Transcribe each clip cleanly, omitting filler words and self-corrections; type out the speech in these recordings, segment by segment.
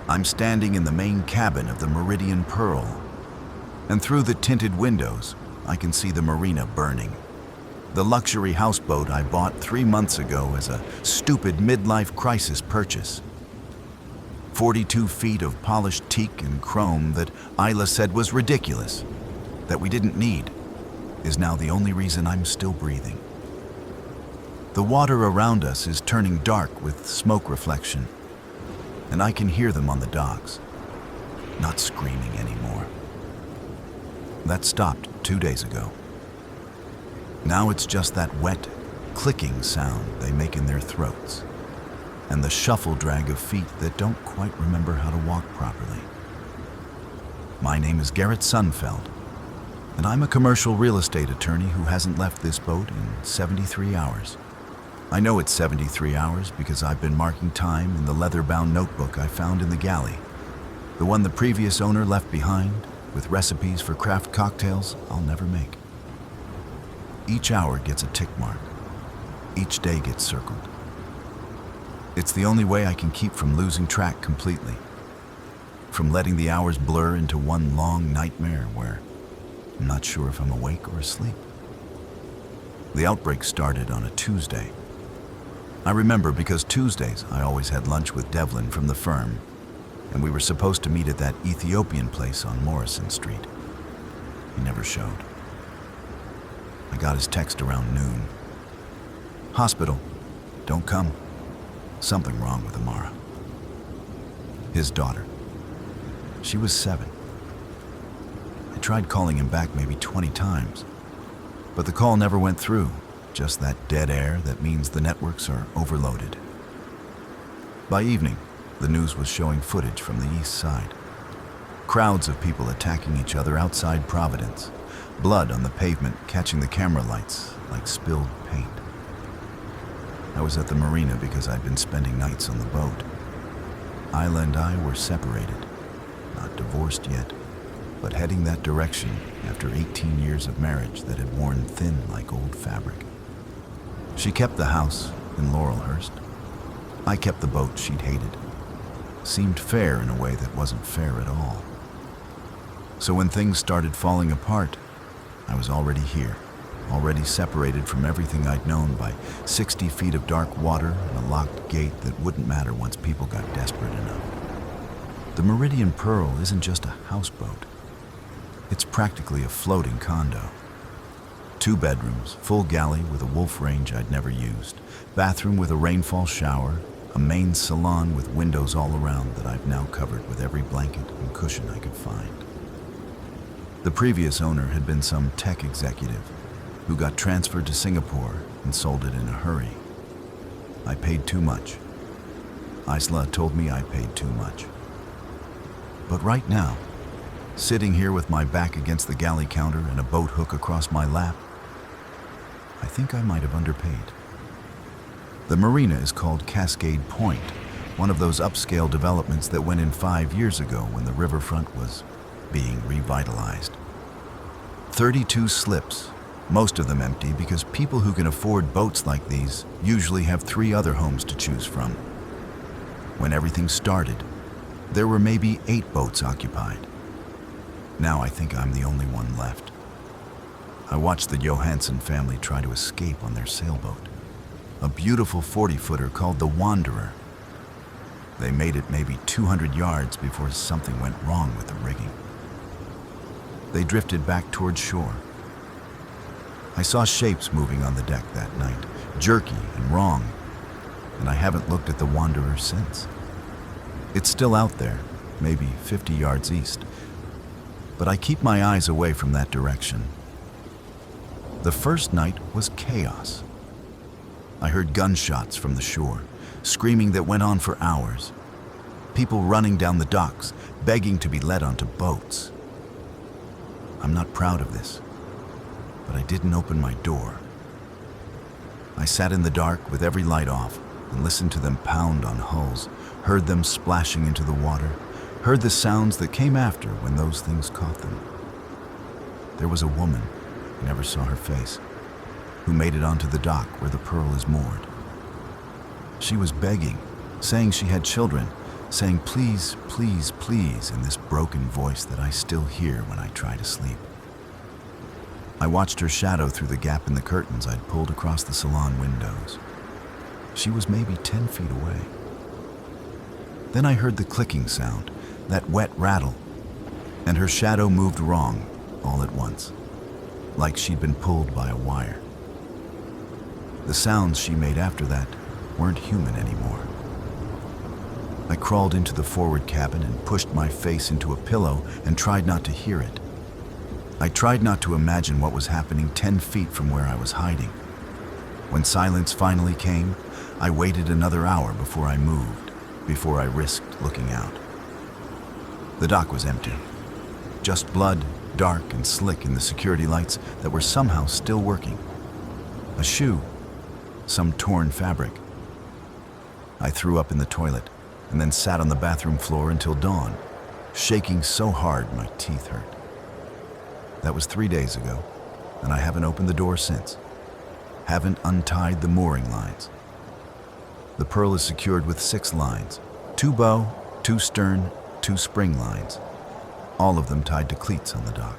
I'm standing in the main cabin of the Meridian Pearl, and through the tinted windows, I can see the marina burning. The luxury houseboat I bought 3 months ago as a stupid midlife crisis purchase. 42 feet of polished teak and chrome that Isla said was ridiculous, that we didn't need, is now the only reason I'm still breathing. The water around us is turning dark with smoke reflection, and I can hear them on the docks, not screaming anymore. That stopped 2 days ago. Now it's just that wet, clicking sound they make in their throats, and the shuffle drag of feet that don't quite remember how to walk properly. My name is Garrett Sunfeld, and I'm a commercial real estate attorney who hasn't left this boat in 73 hours. I know it's 73 hours because I've been marking time in the leather-bound notebook I found in the galley, the one the previous owner left behind with recipes for craft cocktails I'll never make. Each hour gets a tick mark. Each day gets circled. It's the only way I can keep from losing track completely, from letting the hours blur into one long nightmare where I'm not sure if I'm awake or asleep. The outbreak started on a Tuesday. I remember because Tuesdays I always had lunch with Devlin from the firm, and we were supposed to meet at that Ethiopian place on Morrison Street. He never showed. I got his text around noon. Hospital, don't come. Something wrong with Amara. His daughter. She was 7. I tried calling him back maybe 20 times, but the call never went through. Just that dead air that means the networks are overloaded. By evening, the news was showing footage from the east side. Crowds of people attacking each other outside Providence. Blood on the pavement catching the camera lights like spilled paint. I was at the marina because I'd been spending nights on the boat. Isla and I were separated, not divorced yet, but heading that direction after 18 years of marriage that had worn thin like old fabric. She kept the house in Laurelhurst. I kept the boat she'd hated. Seemed fair in a way that wasn't fair at all. So when things started falling apart, I was already here, already separated from everything I'd known by 60 feet of dark water and a locked gate that wouldn't matter once people got desperate enough. The Meridian Pearl isn't just a houseboat. It's practically a floating condo. 2 bedrooms, full galley with a wolf range I'd never used, bathroom with a rainfall shower, a main salon with windows all around that I've now covered with every blanket and cushion I could find. The previous owner had been some tech executive who got transferred to Singapore and sold it in a hurry. I paid too much. Isla told me I paid too much. But right now, sitting here with my back against the galley counter and a boat hook across my lap, I think I might have underpaid. The marina is called Cascade Point, one of those upscale developments that went in 5 years ago when the riverfront was being revitalized. 32 slips, most of them empty because people who can afford boats like these usually have 3 other homes to choose from. When everything started, there were maybe 8 boats occupied. Now I think I'm the only one left. I watched the Johansson family try to escape on their sailboat, a beautiful 40-footer called the Wanderer. They made it maybe 200 yards before something went wrong with the rigging. They drifted back toward shore. I saw shapes moving on the deck that night, jerky and wrong, and I haven't looked at the Wanderer since. It's still out there, maybe 50 yards east, but I keep my eyes away from that direction. The first night was chaos. I heard gunshots from the shore, screaming that went on for hours. People running down the docks, begging to be led onto boats. I'm not proud of this, but I didn't open my door. I sat in the dark with every light off and listened to them pound on hulls, heard them splashing into the water, heard the sounds that came after when those things caught them. There was a woman, I never saw her face, who made it onto the dock where the Pearl is moored. She was begging, saying she had children, saying please, please, please in this broken voice that I still hear when I try to sleep. I watched her shadow through the gap in the curtains I'd pulled across the salon windows. She was maybe 10 feet away. Then I heard the clicking sound, that wet rattle, and her shadow moved wrong all at once, like she'd been pulled by a wire. The sounds she made after that weren't human anymore. I crawled into the forward cabin and pushed my face into a pillow and tried not to hear it. I tried not to imagine what was happening 10 feet from where I was hiding. When silence finally came, I waited another hour before I moved, before I risked looking out. The dock was empty. Just blood, dark and slick in the security lights that were somehow still working. A shoe, some torn fabric. I threw up in the toilet and then sat on the bathroom floor until dawn, shaking so hard my teeth hurt. That was 3 days ago, and I haven't opened the door since. Haven't untied the mooring lines. The Pearl is secured with 6 lines, 2 bow, 2 stern, 2 spring lines, all of them tied to cleats on the dock.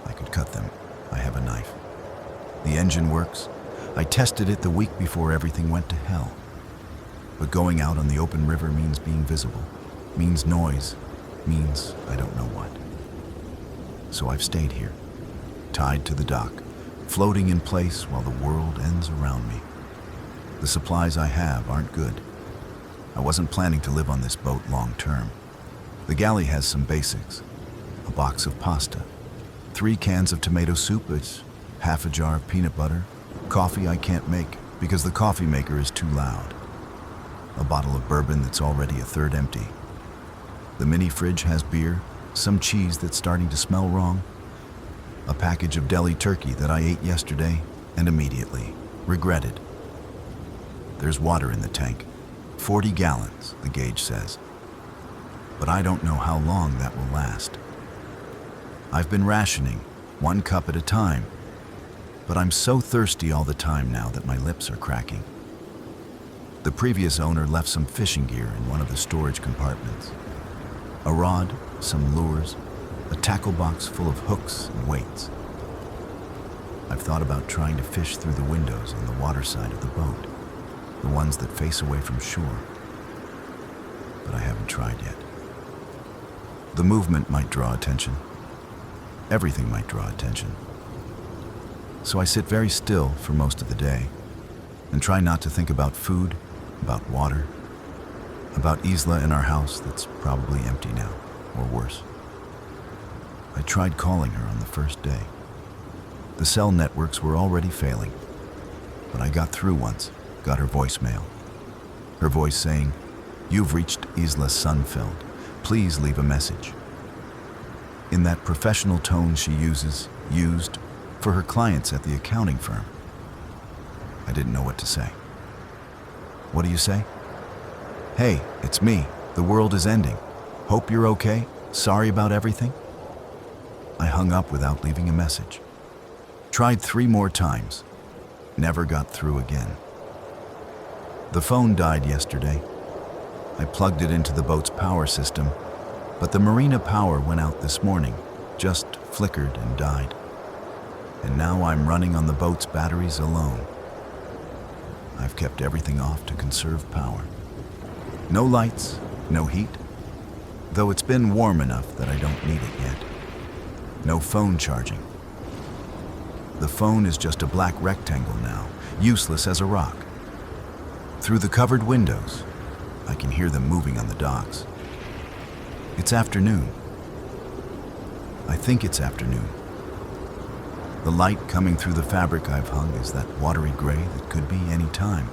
I could cut them. I have a knife. The engine works. I tested it the week before everything went to hell. But going out on the open river means being visible, means noise, means I don't know what. So I've stayed here, tied to the dock, floating in place while the world ends around me. The supplies I have aren't good. I wasn't planning to live on this boat long term. The galley has some basics. A box of pasta, 3 cans of tomato soup, it's half a jar of peanut butter, coffee I can't make because the coffee maker is too loud, a bottle of bourbon that's already a third empty. The mini fridge has beer, some cheese that's starting to smell wrong, a package of deli turkey that I ate yesterday and immediately regretted. There's water in the tank, 40 gallons, the gauge says. But I don't know how long that will last. I've been rationing, 1 cup at a time, but I'm so thirsty all the time now that my lips are cracking. The previous owner left some fishing gear in one of the storage compartments. A rod, some lures, a tackle box full of hooks and weights. I've thought about trying to fish through the windows on the water side of the boat, the ones that face away from shore, but I haven't tried yet. The movement might draw attention. Everything might draw attention. So I sit very still for most of the day and try not to think about food, about water, about Isla in our house that's probably empty now, or worse. I tried calling her on the first day. The cell networks were already failing, but I got through once, got her voicemail. Her voice saying, "You've reached Isla Sunfeld. Please leave a message." In that professional tone she used for her clients at the accounting firm. I didn't know what to say. What do you say? "Hey, it's me. The world is ending. Hope you're okay. Sorry about everything." I hung up without leaving a message. Tried 3 more times. Never got through again. The phone died yesterday. I plugged it into the boat's power system, but the marina power went out this morning, just flickered and died. And now I'm running on the boat's batteries alone. I've kept everything off to conserve power. No lights, no heat, though it's been warm enough that I don't need it yet. No phone charging. The phone is just a black rectangle now, useless as a rock. Through the covered windows, I can hear them moving on the docks. It's afternoon. I think it's afternoon. The light coming through the fabric I've hung is that watery gray that could be any time.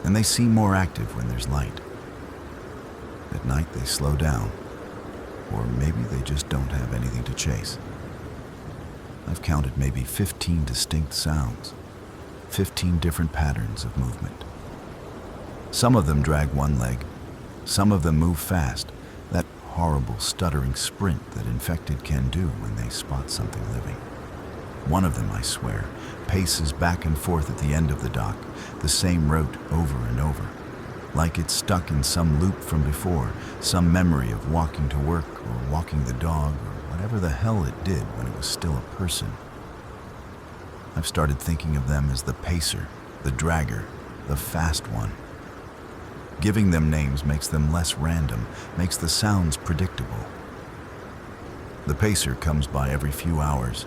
And they seem more active when there's light. At night they slow down, or maybe they just don't have anything to chase. I've counted maybe 15 distinct sounds, 15 different patterns of movement. Some of them drag one leg, some of them move fast, that horrible stuttering sprint that infected can do when they spot something living. One of them, I swear, paces back and forth at the end of the dock, the same route over and over. like it's stuck in some loop from before, some memory of walking to work or walking the dog or whatever the hell it did when it was still a person. I've started thinking of them as the pacer, the dragger, the fast one. Giving them names makes them less random, makes the sounds predictable. The pacer comes by every few hours.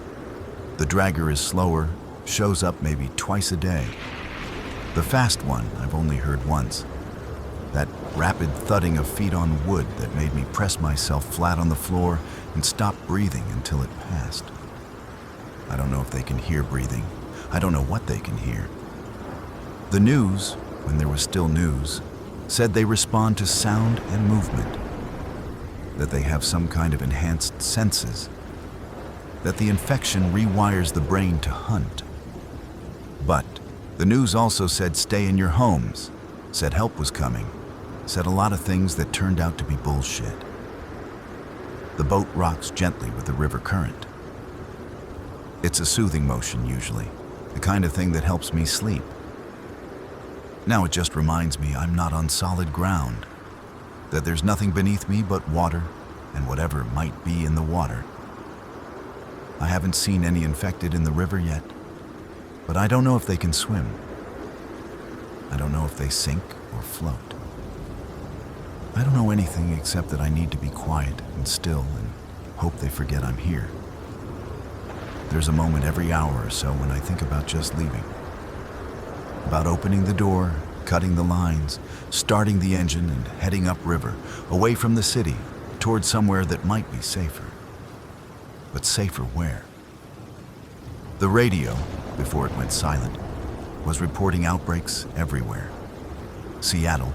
The dragger is slower, shows up maybe twice a day. The fast one I've only heard once. That rapid thudding of feet on wood that made me press myself flat on the floor and stop breathing until it passed. I don't know if they can hear breathing. I don't know what they can hear. The news, when there was still news, said they respond to sound and movement, that they have some kind of enhanced senses, that the infection rewires the brain to hunt. But the news also said stay in your homes, said help was coming, said a lot of things that turned out to be bullshit. The boat rocks gently with the river current. It's a soothing motion usually, the kind of thing that helps me sleep. Now it just reminds me I'm not on solid ground, that there's nothing beneath me but water and whatever might be in the water. I haven't seen any infected in the river yet, but I don't know if they can swim. I don't know if they sink or float. I don't know anything except that I need to be quiet and still and hope they forget I'm here. There's a moment every hour or so when I think about just leaving. About opening the door, cutting the lines, starting the engine and heading upriver, away from the city, towards somewhere that might be safer. But safer where? The radio, before it went silent, was reporting outbreaks everywhere. Seattle,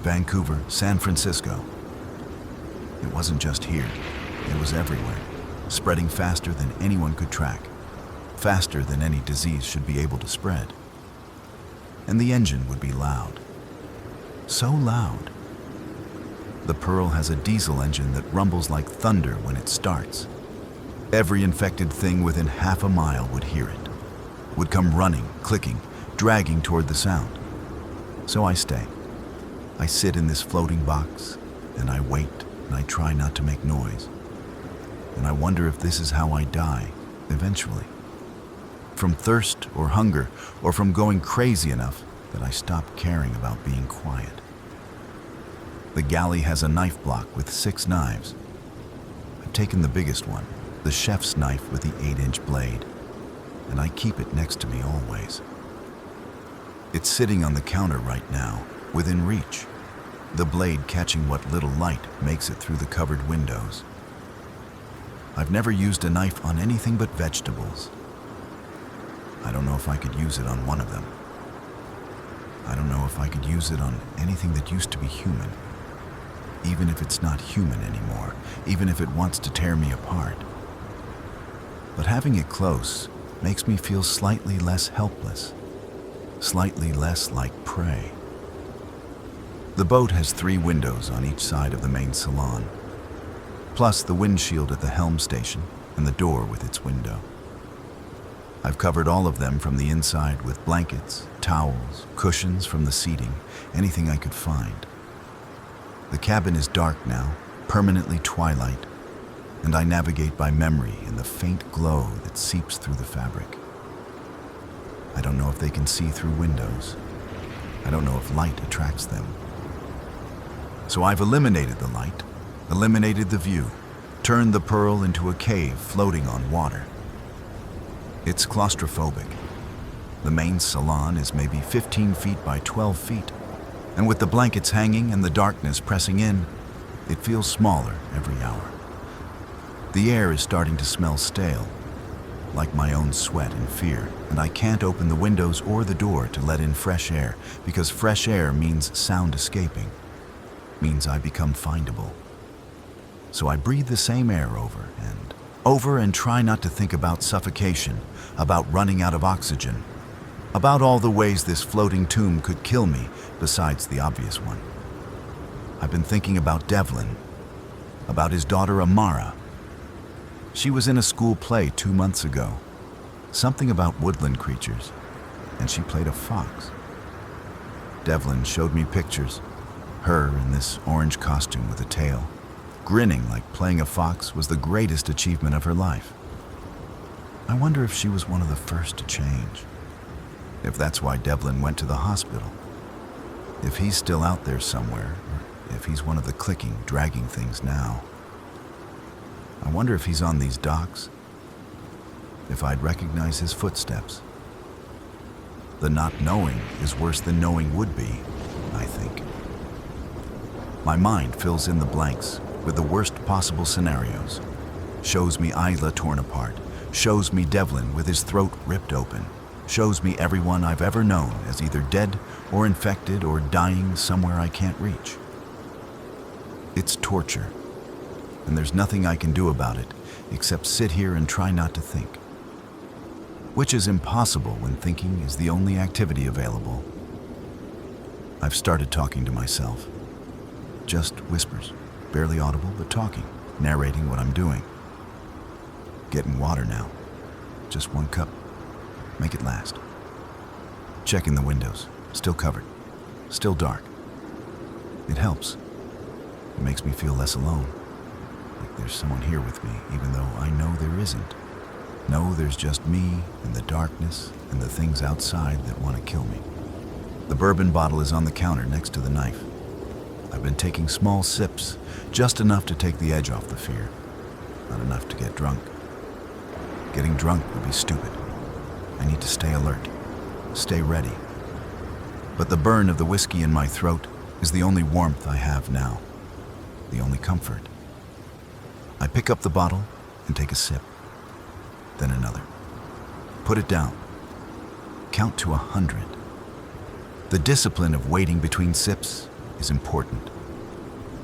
Vancouver, San Francisco. It wasn't just here, it was everywhere, spreading faster than anyone could track, faster than any disease should be able to spread. And the engine would be loud. So loud. The Pearl has a diesel engine that rumbles like thunder when it starts. Every infected thing within half a mile would hear it, would come running, clicking, dragging toward the sound. So I stay. I sit in this floating box, and I wait, and I try not to make noise. And I wonder if this is how I die, eventually. From thirst or hunger, or from going crazy enough that I stop caring about being quiet. The galley has a knife block with 6 knives. I've taken the biggest one, the chef's knife with the 8-inch blade, and I keep it next to me always. It's sitting on the counter right now, within reach, the blade catching what little light makes it through the covered windows. I've never used a knife on anything but vegetables. I don't know if I could use it on one of them. I don't know if I could use it on anything that used to be human, even if it's not human anymore, even if it wants to tear me apart. But having it close makes me feel slightly less helpless, slightly less like prey. The boat has 3 windows on each side of the main salon, plus the windshield at the helm station and the door with its window. I've covered all of them from the inside with blankets, towels, cushions from the seating, anything I could find. The cabin is dark now, permanently twilight, and I navigate by memory in the faint glow that seeps through the fabric. I don't know if they can see through windows. I don't know if light attracts them. So I've eliminated the light, eliminated the view, turned the Pearl into a cave floating on water. It's claustrophobic. The main salon is maybe 15 feet by 12 feet, and with the blankets hanging and the darkness pressing in, it feels smaller every hour. The air is starting to smell stale, like my own sweat and fear, and I can't open the windows or the door to let in fresh air, because fresh air means sound escaping, means I become findable. So I breathe the same air over and try not to think about suffocation, about running out of oxygen, about all the ways this floating tomb could kill me besides the obvious one. I've been thinking about Devlin, about his daughter Amara. She was in a school play 2 months ago, something about woodland creatures, and she played a fox. Devlin showed me pictures. Her in this orange costume with a tail, grinning like playing a fox was the greatest achievement of her life. I wonder if she was one of the first to change. If that's why Devlin went to the hospital. If he's still out there somewhere, or if he's one of the clicking, dragging things now. I wonder if he's on these docks. If I'd recognize his footsteps. The not knowing is worse than knowing would be, I think. My mind fills in the blanks with the worst possible scenarios. Shows me Isla torn apart. Shows me Devlin with his throat ripped open. Shows me everyone I've ever known as either dead or infected or dying somewhere I can't reach. It's torture, and there's nothing I can do about it except sit here and try not to think. Which is impossible when thinking is the only activity available. I've started talking to myself. Just whispers, barely audible but talking, narrating what I'm doing. Getting water now. Just 1 cup. Make it last. Checking the windows. Still covered. Still dark. It helps. It makes me feel less alone. Like there's someone here with me, even though I know there isn't. No, there's just me and the darkness and the things outside that want to kill me. The bourbon bottle is on the counter next to the knife. I've been taking small sips, just enough to take the edge off the fear. Not enough to get drunk. Getting drunk would be stupid. I need to stay alert, stay ready. But the burn of the whiskey in my throat is the only warmth I have now, the only comfort. I pick up the bottle and take a sip, then another. Put it down. Count to 100. The discipline of waiting between sips is important.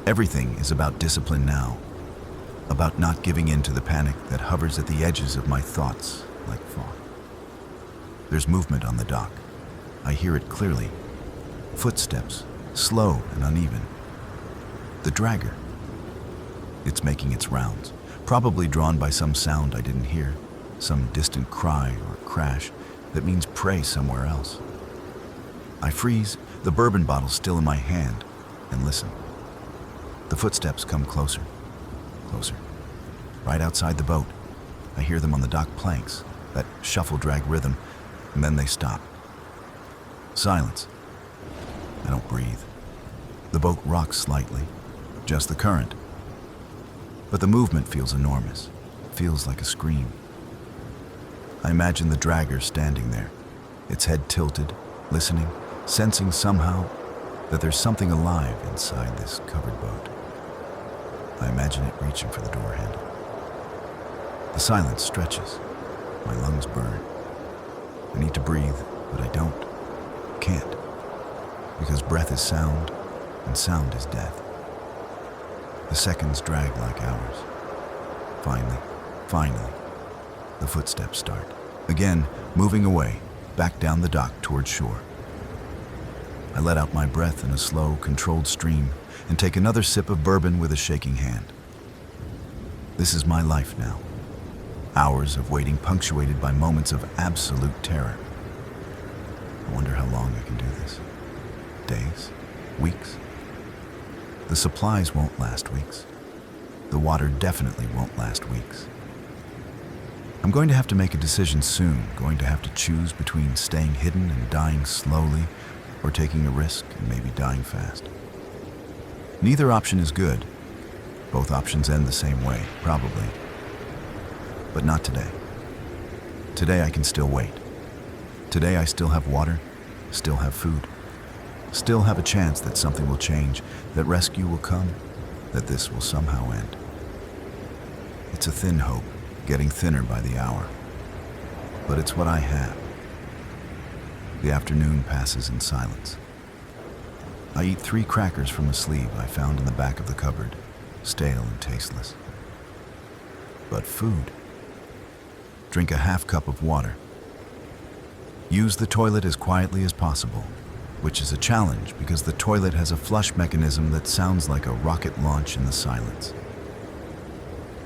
Everything is about discipline now, about not giving in to the panic that hovers at the edges of my thoughts like fog. There's movement on the dock. I hear it clearly. Footsteps, slow and uneven. The dragger. It's making its rounds, probably drawn by some sound I didn't hear, some distant cry or crash that means prey somewhere else. I freeze, the bourbon bottle still in my hand, and listen. The footsteps come closer, closer. Right outside the boat, I hear them on the dock planks, that shuffle-drag rhythm, and then they stop. Silence. I don't breathe. The boat rocks slightly, just the current. But the movement feels enormous, feels like a scream. I imagine the dragger standing there, its head tilted, listening, sensing somehow that there's something alive inside this covered boat. I imagine it reaching for the door handle. The silence stretches. My lungs burn. I need to breathe, but I don't. Can't. Because breath is sound, and sound is death. The seconds drag like hours. Finally, the footsteps start. Again, moving away, back down the dock toward shore. I let out my breath in a slow, controlled stream and take another sip of bourbon with a shaking hand. This is my life now. Hours of waiting punctuated by moments of absolute terror. I wonder how long I can do this. Days? Weeks? The supplies won't last weeks. The water definitely won't last weeks. I'm going to have to make a decision soon, going to have to choose between staying hidden and dying slowly or taking a risk and maybe dying fast. Neither option is good. Both options end the same way, probably. But not today. Today I can still wait. Today I still have water, still have food, still have a chance that something will change, that rescue will come, that this will somehow end. It's a thin hope, getting thinner by the hour. But it's what I have. The afternoon passes in silence. I eat 3 crackers from a sleeve I found in the back of the cupboard, stale and tasteless. But food. Drink a half cup of water. Use the toilet as quietly as possible, which is a challenge because the toilet has a flush mechanism that sounds like a rocket launch in the silence.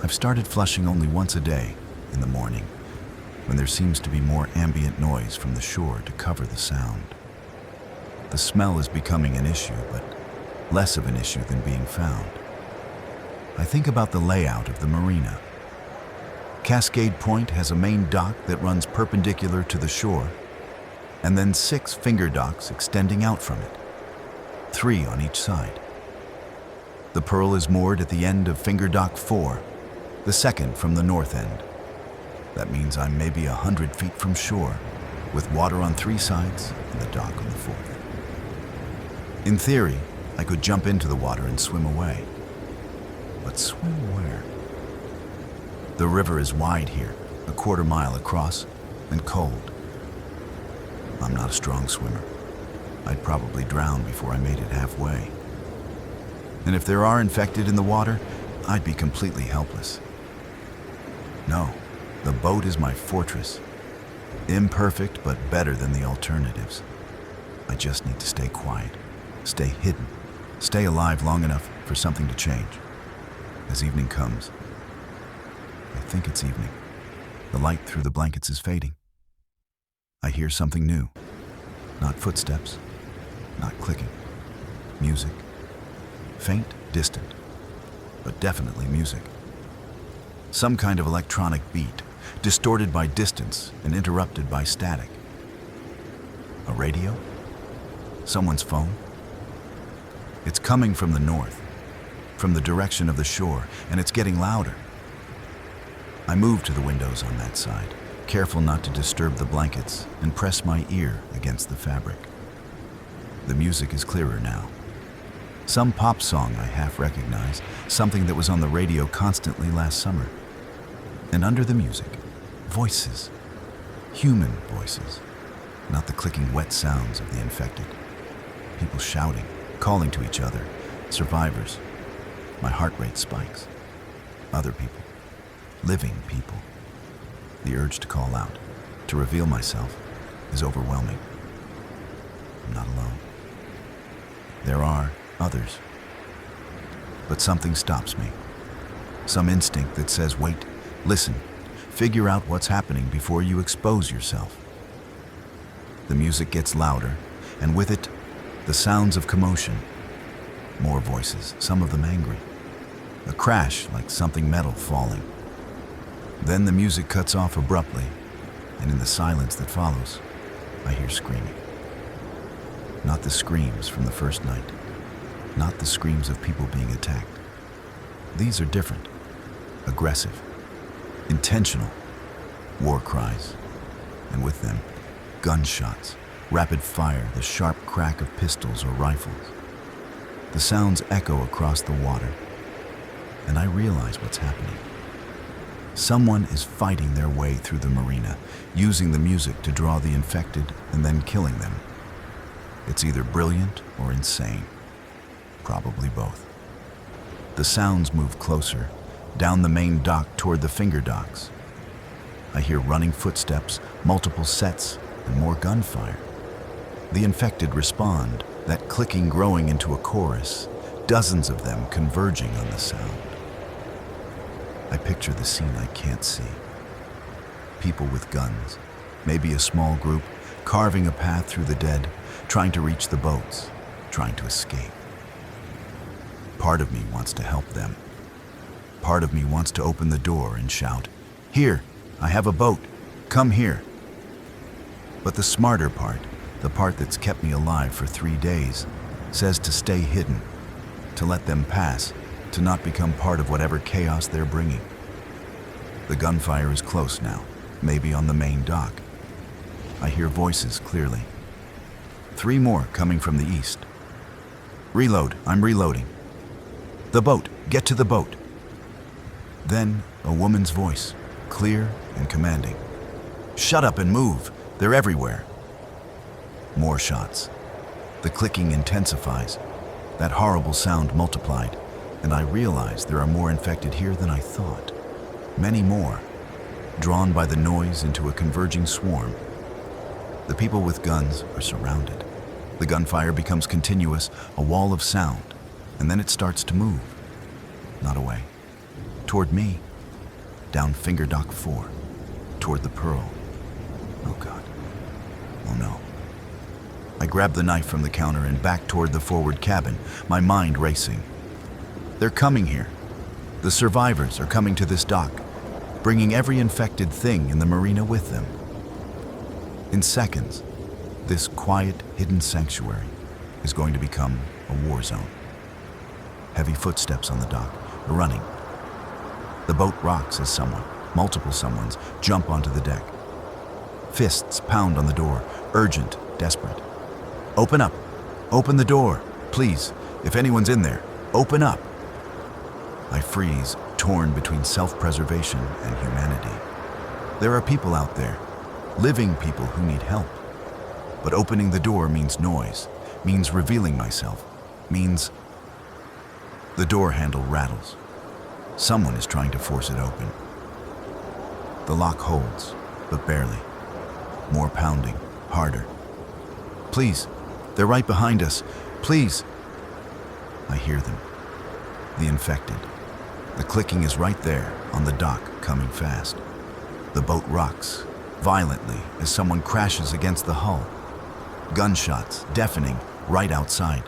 I've started flushing only once a day, in the morning, when there seems to be more ambient noise from the shore to cover the sound. The smell is becoming an issue, but less of an issue than being found. I think about the layout of the marina. Cascade Point has a main dock that runs perpendicular to the shore, and then 6 finger docks extending out from it, 3 on each side. The Pearl is moored at the end of finger dock 4, the second from the north end. That means I'm maybe 100 feet from shore, with water on 3 sides and the dock on the 4th. In theory, I could jump into the water and swim away. But swim where? The river is wide here, a quarter mile across, and cold. I'm not a strong swimmer. I'd probably drown before I made it halfway. And if there are infected in the water, I'd be completely helpless. No, the boat is my fortress. Imperfect, but better than the alternatives. I just need to stay quiet, stay hidden, stay alive long enough for something to change. As evening comes, I think it's evening. The light through the blankets is fading. I hear something new. Not footsteps, not clicking. Music. Faint, distant, but definitely music. Some kind of electronic beat, distorted by distance and interrupted by static. A radio? Someone's phone? It's coming from the north, from the direction of the shore, and it's getting louder. I move to the windows on that side, careful not to disturb the blankets, and press my ear against the fabric. The music is clearer now. Some pop song I half recognize, something that was on the radio constantly last summer. And under the music, voices. Human voices. Not the clicking wet sounds of the infected. People shouting, calling to each other. Survivors. My heart rate spikes. Other people. Living people. The urge to call out, to reveal myself, is overwhelming. I'm not alone. There are others. But something stops me. Some instinct that says, wait, listen, figure out what's happening before you expose yourself. The music gets louder, and with it, the sounds of commotion. More voices, some of them angry. A crash like something metal falling. Then the music cuts off abruptly, and in the silence that follows, I hear screaming. Not the screams from the first night. Not the screams of people being attacked. These are different, aggressive, intentional, war cries, and with them, gunshots, rapid fire, the sharp crack of pistols or rifles. The sounds echo across the water, and I realize what's happening. Someone is fighting their way through the marina, using the music to draw the infected and then killing them. It's either brilliant or insane. Probably both. The sounds move closer, down the main dock toward the finger docks. I hear running footsteps, multiple sets, and more gunfire. The infected respond, that clicking growing into a chorus, dozens of them converging on the sound. I picture the scene I can't see. People with guns, maybe a small group, carving a path through the dead, trying to reach the boats, trying to escape. Part of me wants to help them. Part of me wants to open the door and shout, "Here, I have a boat, come here." But the smarter part, the part that's kept me alive for 3 days, says to stay hidden, to let them pass, to not become part of whatever chaos they're bringing. The gunfire is close now, maybe on the main dock. I hear voices clearly. 3 more coming from the east. "Reload, I'm reloading." "The boat, get to the boat." Then a woman's voice, clear and commanding. "Shut up and move, they're everywhere." More shots. The clicking intensifies, that horrible sound multiplied, and I realize there are more infected here than I thought. Many more, drawn by the noise into a converging swarm. The people with guns are surrounded. The gunfire becomes continuous, a wall of sound, and then it starts to move. Not away. Toward me. Down finger dock 4. Toward the Pearl. Oh God. Oh no. I grab the knife from the counter and back toward the forward cabin, my mind racing. They're coming here. The survivors are coming to this dock, bringing every infected thing in the marina with them. In seconds, this quiet, hidden sanctuary is going to become a war zone. Heavy footsteps on the dock, running. The boat rocks as multiple someones, jump onto the deck. Fists pound on the door, urgent, desperate. Open up! Open the door! Please, if anyone's in there, open up! I freeze, torn between self-preservation and humanity. There are people out there, living people who need help. But opening the door means noise, means revealing myself, means... The door handle rattles. Someone is trying to force it open. The lock holds, but barely. More pounding, harder. Please, they're right behind us. Please. I hear them. The infected. The clicking is right there on the dock, coming fast. The boat rocks violently as someone crashes against the hull. Gunshots, deafening, right outside.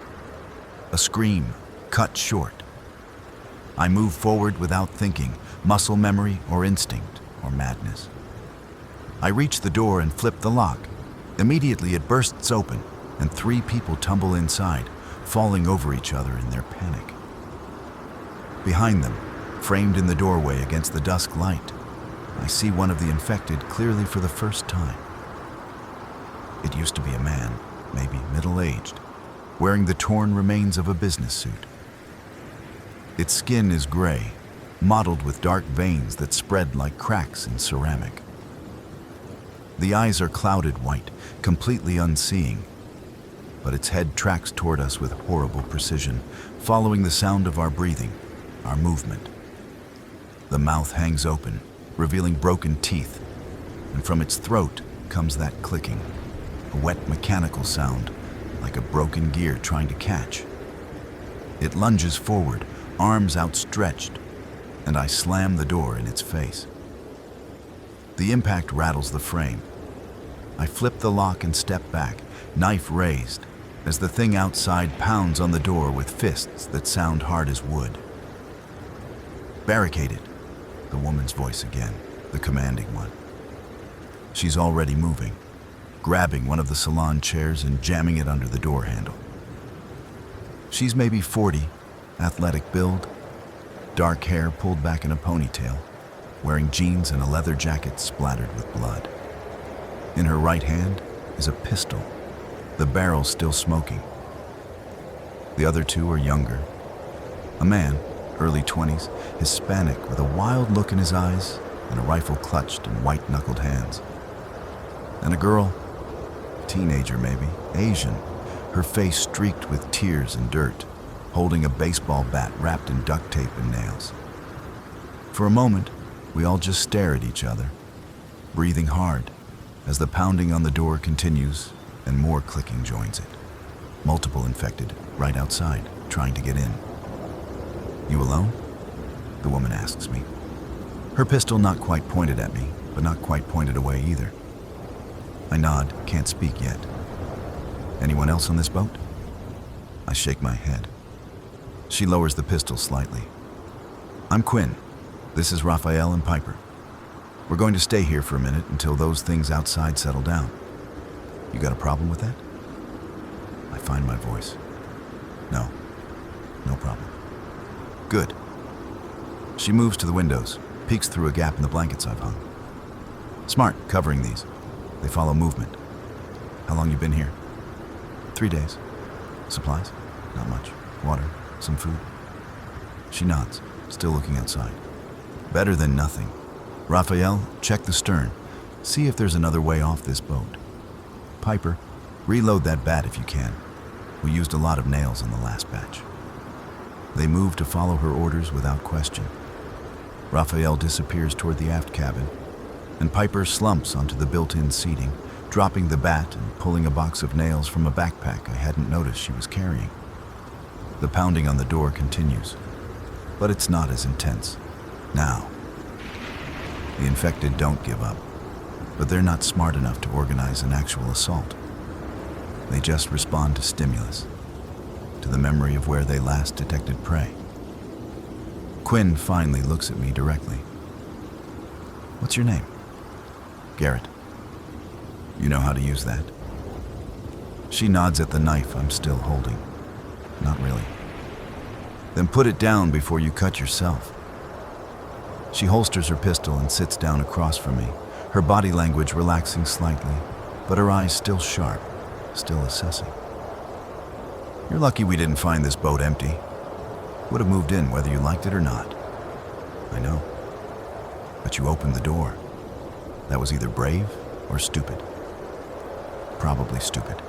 A scream, cut short. I move forward without thinking, muscle memory or instinct or madness. I reach the door and flip the lock. Immediately it bursts open and 3 people tumble inside, falling over each other in their panic. Behind them, framed in the doorway against the dusk light, I see one of the infected clearly for the first time. It used to be a man, maybe middle-aged, wearing the torn remains of a business suit. Its skin is gray, mottled with dark veins that spread like cracks in ceramic. The eyes are clouded white, completely unseeing, but its head tracks toward us with horrible precision, following the sound of our breathing, our movement. The mouth hangs open, revealing broken teeth, and from its throat comes that clicking, a wet mechanical sound, like a broken gear trying to catch. It lunges forward, arms outstretched, and I slam the door in its face. The impact rattles the frame. I flip the lock and step back, knife raised, as the thing outside pounds on the door with fists that sound hard as wood. Barricaded, the woman's voice again, the commanding one. She's already moving, grabbing one of the salon chairs and jamming it under the door handle. She's maybe 40, athletic build, dark hair pulled back in a ponytail, wearing jeans and a leather jacket splattered with blood. In her right hand is a pistol, the barrel still smoking. The other 2 are younger. A man, early 20s, Hispanic with a wild look in his eyes and a rifle clutched in white-knuckled hands. And a girl, teenager maybe, Asian, her face streaked with tears and dirt, holding a baseball bat wrapped in duct tape and nails. For a moment, we all just stare at each other, breathing hard as the pounding on the door continues and more clicking joins it. Multiple infected right outside, trying to get in. You alone? The woman asks me. Her pistol not quite pointed at me, but not quite pointed away either. I nod, can't speak yet. Anyone else on this boat? I shake my head. She lowers the pistol slightly. I'm Quinn. This is Raphael and Piper. We're going to stay here for a minute until those things outside settle down. You got a problem with that? I find my voice. No problem. Good. She moves to the windows, peeks through a gap in the blankets I've hung. Smart, covering these. They follow movement. How long you been here? 3 days. Supplies? Not much. Water, some food. She nods, still looking outside. Better than nothing. Raphael, check the stern. See if there's another way off this boat. Piper, reload that bat if you can. We used a lot of nails on the last batch. They move to follow her orders without question. Raphael disappears toward the aft cabin, and Piper slumps onto the built-in seating, dropping the bat and pulling a box of nails from a backpack I hadn't noticed she was carrying. The pounding on the door continues, but it's not as intense. Now, the infected don't give up, but they're not smart enough to organize an actual assault. They just respond to stimulus, to the memory of where they last detected prey. Quinn finally looks at me directly. What's your name? Garrett. You know how to use that? She nods at the knife I'm still holding. Not really. Then put it down before you cut yourself. She holsters her pistol and sits down across from me, her body language relaxing slightly, but her eyes still sharp, still assessing. You're lucky we didn't find this boat empty. Would have moved in whether you liked it or not. I know. But you opened the door. That was either brave or stupid. Probably stupid.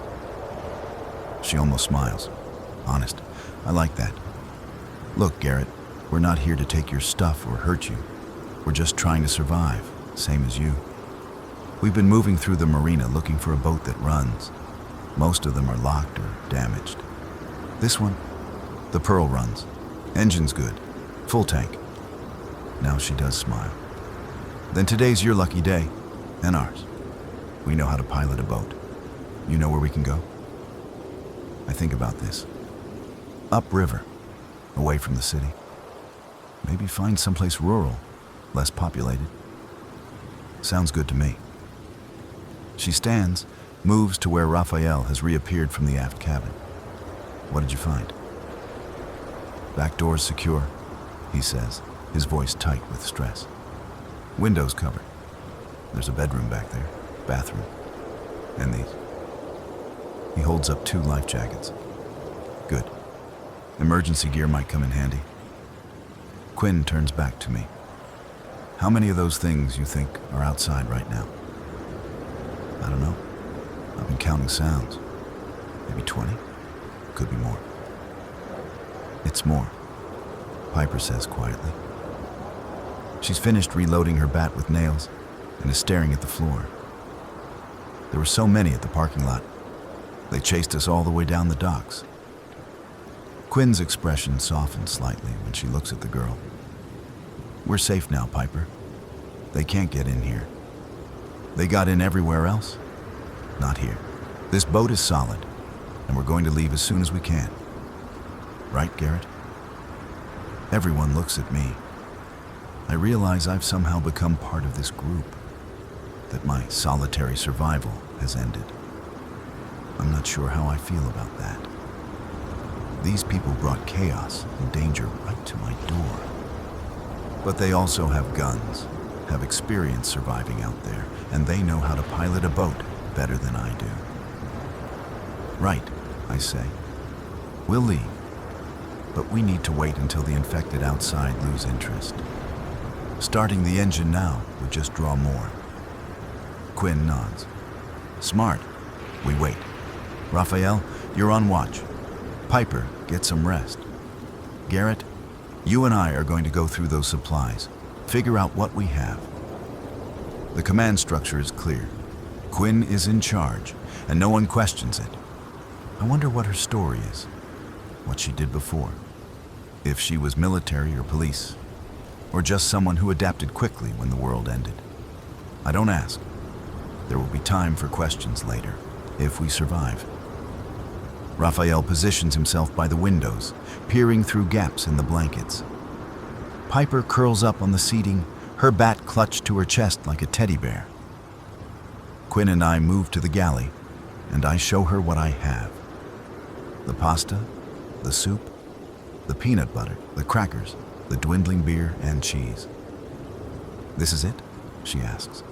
She almost smiles. Honest, I like that. Look, Garrett, we're not here to take your stuff or hurt you. We're just trying to survive, same as you. We've been moving through the marina looking for a boat that runs. Most of them are locked or damaged. This one, the Pearl, runs. Engine's good. Full tank. Now she does smile. Then today's your lucky day, and ours. We know how to pilot a boat. You know where we can go? I think about this. Upriver, away from the city. Maybe find someplace rural, less populated. Sounds good to me. She stands, moves to where Raphael has reappeared from the aft cabin. What did you find? Back door's secure, he says, his voice tight with stress. Windows covered. There's a bedroom back there, bathroom, and these. He holds up 2 life jackets. Good. Emergency gear might come in handy. Quinn turns back to me. How many of those things you think are outside right now? I don't know. I've been counting sounds. Maybe 20? Could be more. It's more, Piper says quietly. She's finished reloading her bat with nails and is staring at the floor. There were so many at the parking lot. They chased us all the way down the docks. Quinn's expression softens slightly when she looks at the girl. We're safe now, Piper. They can't get in here. They got in everywhere else. Not here. This boat is solid, and we're going to leave as soon as we can. Right, Garrett? Everyone looks at me. I realize I've somehow become part of this group, that my solitary survival has ended. I'm not sure how I feel about that. These people brought chaos and danger right to my door. But they also have guns, have experience surviving out there, and they know how to pilot a boat better than I do. Right, I say. We'll leave. But we need to wait until the infected outside lose interest. Starting the engine now would just draw more. Quinn nods. Smart. We wait. Raphael, you're on watch. Piper, get some rest. Garrett, you and I are going to go through those supplies, figure out what we have. The command structure is clear. Quinn is in charge, and no one questions it. I wonder what her story is, what she did before. If she was military or police, or just someone who adapted quickly when the world ended. I don't ask. There will be time for questions later, if we survive. Raphael positions himself by the windows, peering through gaps in the blankets. Piper curls up on the seating, her bat clutched to her chest like a teddy bear. Quinn and I move to the galley, and I show her what I have. The pasta, the soup, the peanut butter, the crackers, the dwindling beer and cheese. This is it? She asks.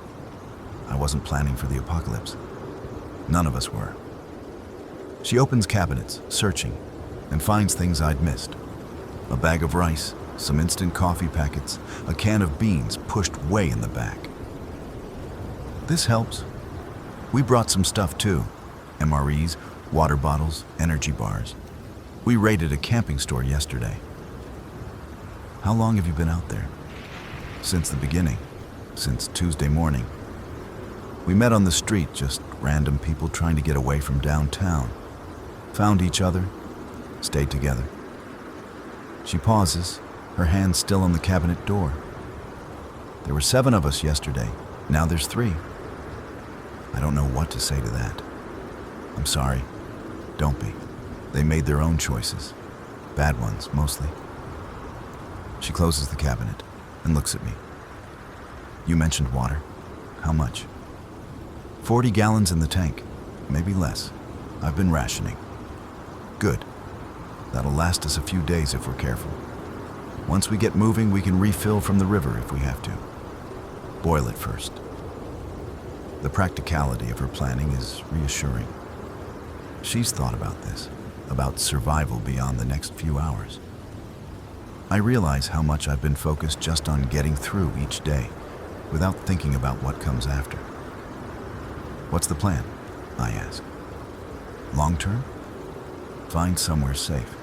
I wasn't planning for the apocalypse. None of us were. She opens cabinets, searching, and finds things I'd missed. A bag of rice, some instant coffee packets, a can of beans pushed way in the back. This helps. We brought some stuff too. MREs, water bottles, energy bars. We raided a camping store yesterday. How long have you been out there? Since the beginning, since Tuesday morning. We met on the street, just random people trying to get away from downtown. Found each other, stayed together. She pauses, her hand still on the cabinet door. There were 7 of us yesterday, now there's 3. I don't know what to say to that. I'm sorry, Don't be. They made their own choices. Bad ones, mostly. She closes the cabinet and looks at me. You mentioned water. How much? 40 gallons in the tank, maybe less. I've been rationing. Good. That'll last us a few days if we're careful. Once we get moving, we can refill from the river if we have to. Boil it first. The practicality of her planning is reassuring. She's thought about this, about survival beyond the next few hours. I realize how much I've been focused just on getting through each day, without thinking about what comes after. What's the plan? I ask. Long term? Find somewhere safe.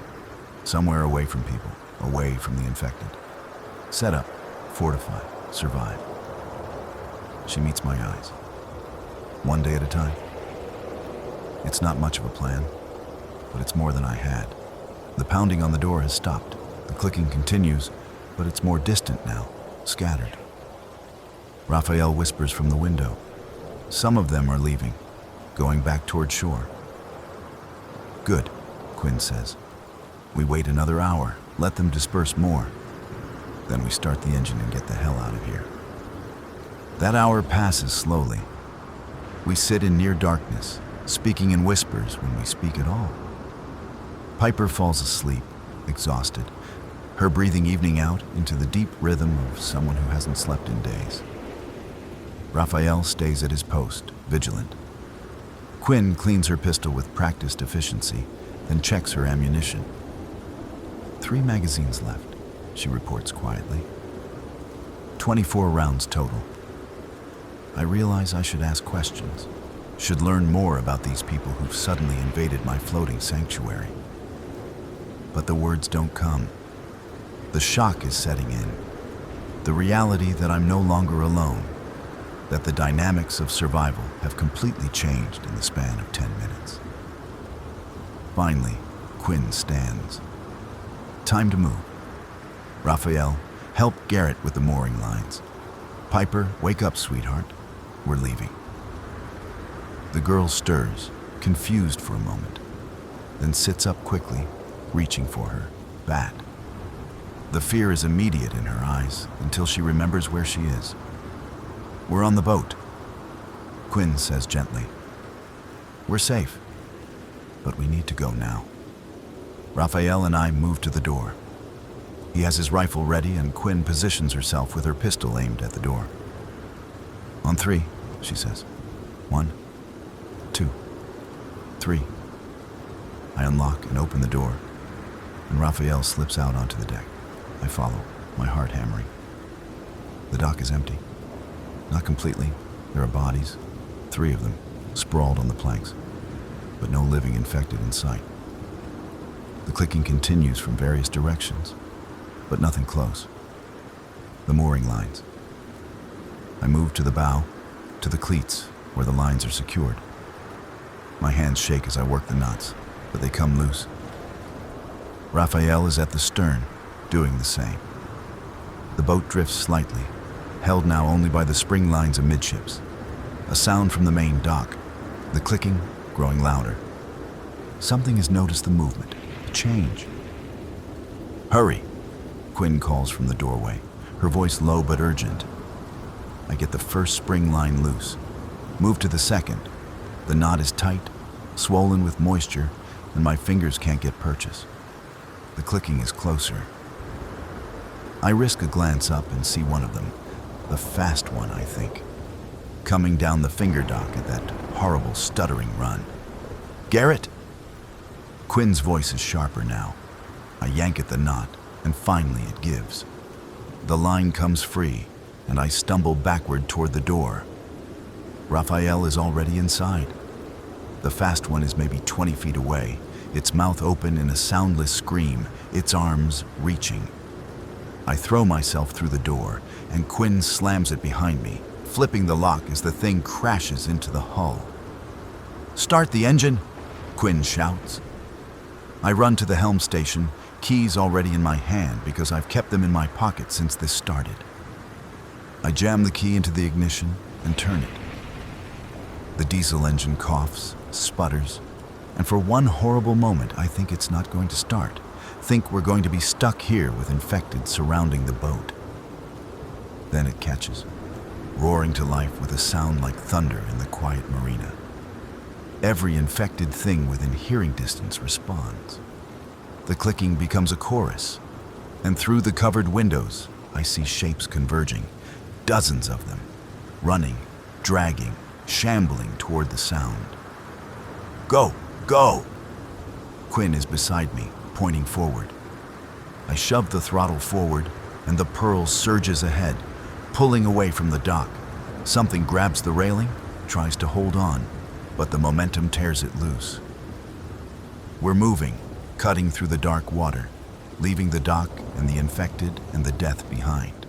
Somewhere away from people, away from the infected. Set up, fortify, survive. She meets my eyes. One day at a time. It's not much of a plan, but it's more than I had. The pounding on the door has stopped. The clicking continues, but it's more distant now, scattered. Raphael whispers from the window. Some of them are leaving, going back toward shore. Good, Quinn says. We wait another hour, let them disperse more. Then we start the engine and get the hell out of here. That hour passes slowly. We sit in near darkness, speaking in whispers when we speak at all. Piper falls asleep, exhausted, her breathing evening out into the deep rhythm of someone who hasn't slept in days. Raphael stays at his post, vigilant. Quinn cleans her pistol with practiced efficiency, then checks her ammunition. 3 magazines left, she reports quietly. 24 rounds total. I realize I should ask questions, should learn more about these people who've suddenly invaded my floating sanctuary. But the words don't come. The shock is setting in. The reality that I'm no longer alone, that the dynamics of survival have completely changed in the span of 10 minutes. Finally, Quinn stands. Time to move. Raphael, help Garrett with the mooring lines. Piper, wake up, sweetheart. We're leaving. The girl stirs, confused for a moment, then sits up quickly, reaching for her bat. The fear is immediate in her eyes until she remembers where she is. We're on the boat, Quinn says gently. We're safe, but we need to go now. Raphael and I move to the door. He has his rifle ready and Quinn positions herself with her pistol aimed at the door. On 3, she says. 1, 2, 3. I unlock and open the door, and Raphael slips out onto the deck. I follow, my heart hammering. The dock is empty. Not completely. There are bodies, 3 of them, sprawled on the planks, but no living infected in sight. The clicking continues from various directions, but nothing close. The mooring lines. I move to the bow, to the cleats, where the lines are secured. My hands shake as I work the knots, but they come loose. Raphael is at the stern, doing the same. The boat drifts slightly, held now only by the spring lines amidships. A sound from the main dock, the clicking growing louder. Something has noticed the movement, a change. Hurry, Quinn calls from the doorway, her voice low but urgent. I get the first spring line loose, move to the second. The knot is tight, swollen with moisture, and my fingers can't get purchase. The clicking is closer. I risk a glance up and see one of them, the fast one, I think, coming down the finger dock at that horrible stuttering run. Garrett! Quinn's voice is sharper now. I yank at the knot, and finally it gives. The line comes free, and I stumble backward toward the door. Raphael is already inside. The fast one is maybe 20 feet away, its mouth open in a soundless scream, its arms reaching. I throw myself through the door, and Quinn slams it behind me, flipping the lock as the thing crashes into the hull. Start the engine, Quinn shouts. I run to the helm station, keys already in my hand because I've kept them in my pocket since this started. I jam the key into the ignition and turn it. The diesel engine coughs, sputters, And for one horrible moment, I think it's not going to start. Think we're going to be stuck here with infected surrounding the boat. Then it catches, roaring to life with a sound like thunder in the quiet marina. Every infected thing within hearing distance responds. The clicking becomes a chorus, and through the covered windows, I see shapes converging, dozens of them, running, dragging, shambling toward the sound. Go, go! Quinn is beside me, pointing forward. I shove the throttle forward, and the Pearl surges ahead, pulling away from the dock. Something grabs the railing, tries to hold on, but the momentum tears it loose. We're moving, cutting through the dark water, leaving the dock and the infected and the death behind.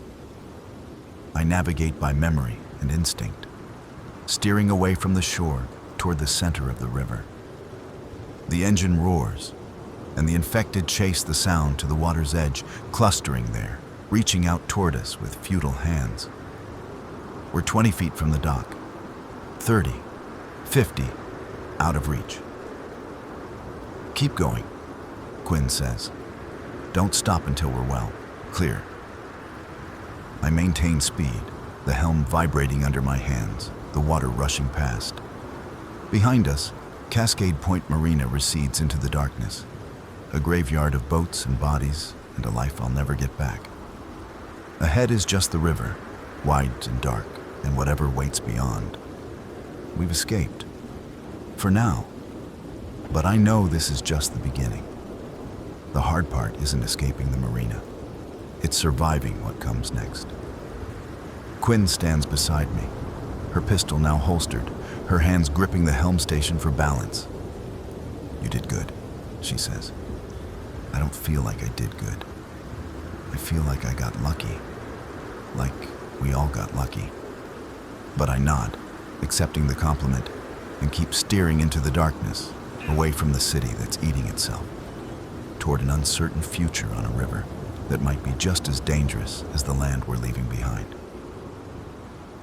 I navigate by memory and instinct, steering away from the shore toward the center of the river. The engine roars, and the infected chase the sound to the water's edge, clustering there, reaching out toward us with futile hands. We're 20 feet from the dock, 30, 50, out of reach. Keep going, Quinn says. Don't stop until we're well, clear. I maintain speed, the helm vibrating under my hands, the water rushing past. Behind us, Cascade Point Marina recedes into the darkness, a graveyard of boats and bodies and a life I'll never get back. Ahead is just the river, wide and dark, and whatever waits beyond. We've escaped. For now. But I know this is just the beginning. The hard part isn't escaping the marina. It's surviving what comes next. Quinn stands beside me, her pistol now holstered, her hands gripping the helm station for balance. You did good, she says. I don't feel like I did good. I feel like I got lucky. Like we all got lucky. But I nod, accepting the compliment, and keep steering into the darkness, away from the city that's eating itself, toward an uncertain future on a river that might be just as dangerous as the land we're leaving behind.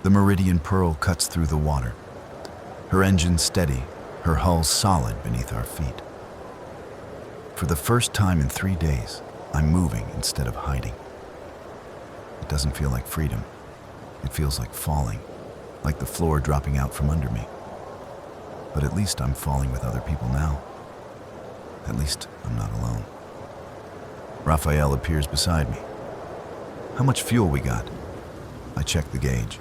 The Meridian Pearl cuts through the water, her engine steady, her hull solid beneath our feet. For the first time in 3 days, I'm moving instead of hiding. It doesn't feel like freedom. It feels like falling, like the floor dropping out from under me. But at least I'm falling with other people now. At least I'm not alone. Raphael appears beside me. How much fuel we got? I check the gauge.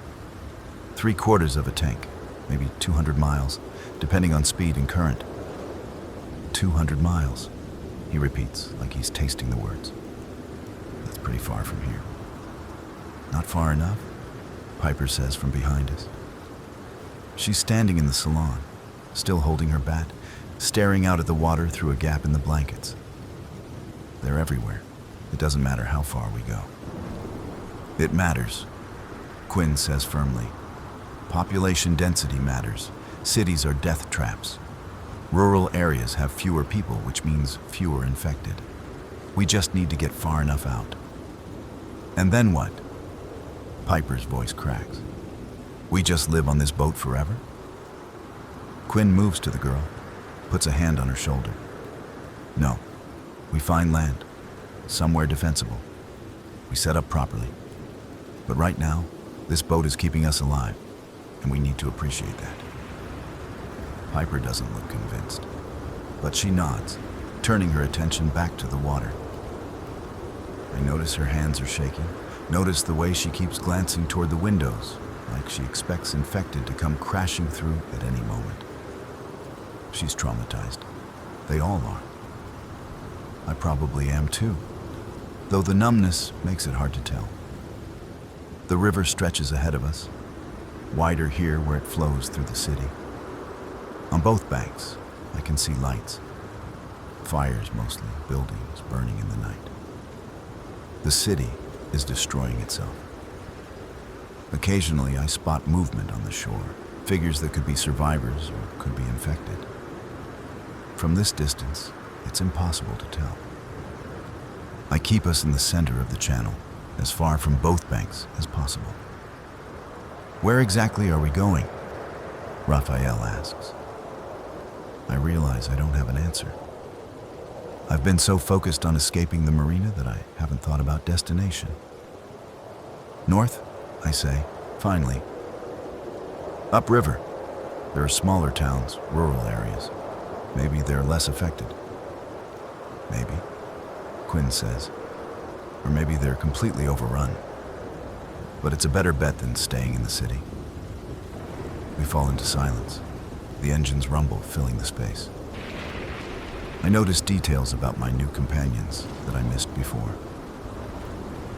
3/4 of a tank, maybe 200 miles, depending on speed and current. 200 miles, he repeats, like he's tasting the words. That's pretty far from here. Not far enough, Piper says from behind us. She's standing in the salon, still holding her bat, staring out at the water through a gap in the blankets. They're everywhere. It doesn't matter how far we go. It matters, Quinn says firmly. Population density matters. Cities are death traps. Rural areas have fewer people, which means fewer infected. We just need to get far enough out. And then what? Piper's voice cracks. We just live on this boat forever? Quinn moves to the girl, puts a hand on her shoulder. No, we find land, somewhere defensible. We set up properly. But right now, this boat is keeping us alive, and we need to appreciate that. Piper doesn't look convinced, but she nods, turning her attention back to the water. I notice her hands are shaking, notice the way she keeps glancing toward the windows, like she expects infected to come crashing through at any moment. She's traumatized. They all are. I probably am too, though the numbness makes it hard to tell. The river stretches ahead of us, wider here where it flows through the city. On both banks, I can see lights. Fires mostly, buildings burning in the night. The city is destroying itself. Occasionally, I spot movement on the shore, figures that could be survivors or could be infected. From this distance, it's impossible to tell. I keep us in the center of the channel, as far from both banks as possible. Where exactly are we going? Raphael asks. I realize I don't have an answer. I've been so focused on escaping the marina that I haven't thought about destination. North, I say, finally. Upriver. There are smaller towns, rural areas. Maybe they're less affected. Maybe, Quinn says. Or maybe they're completely overrun. But it's a better bet than staying in the city. We fall into silence. The engines rumble, filling the space. I notice details about my new companions that I missed before.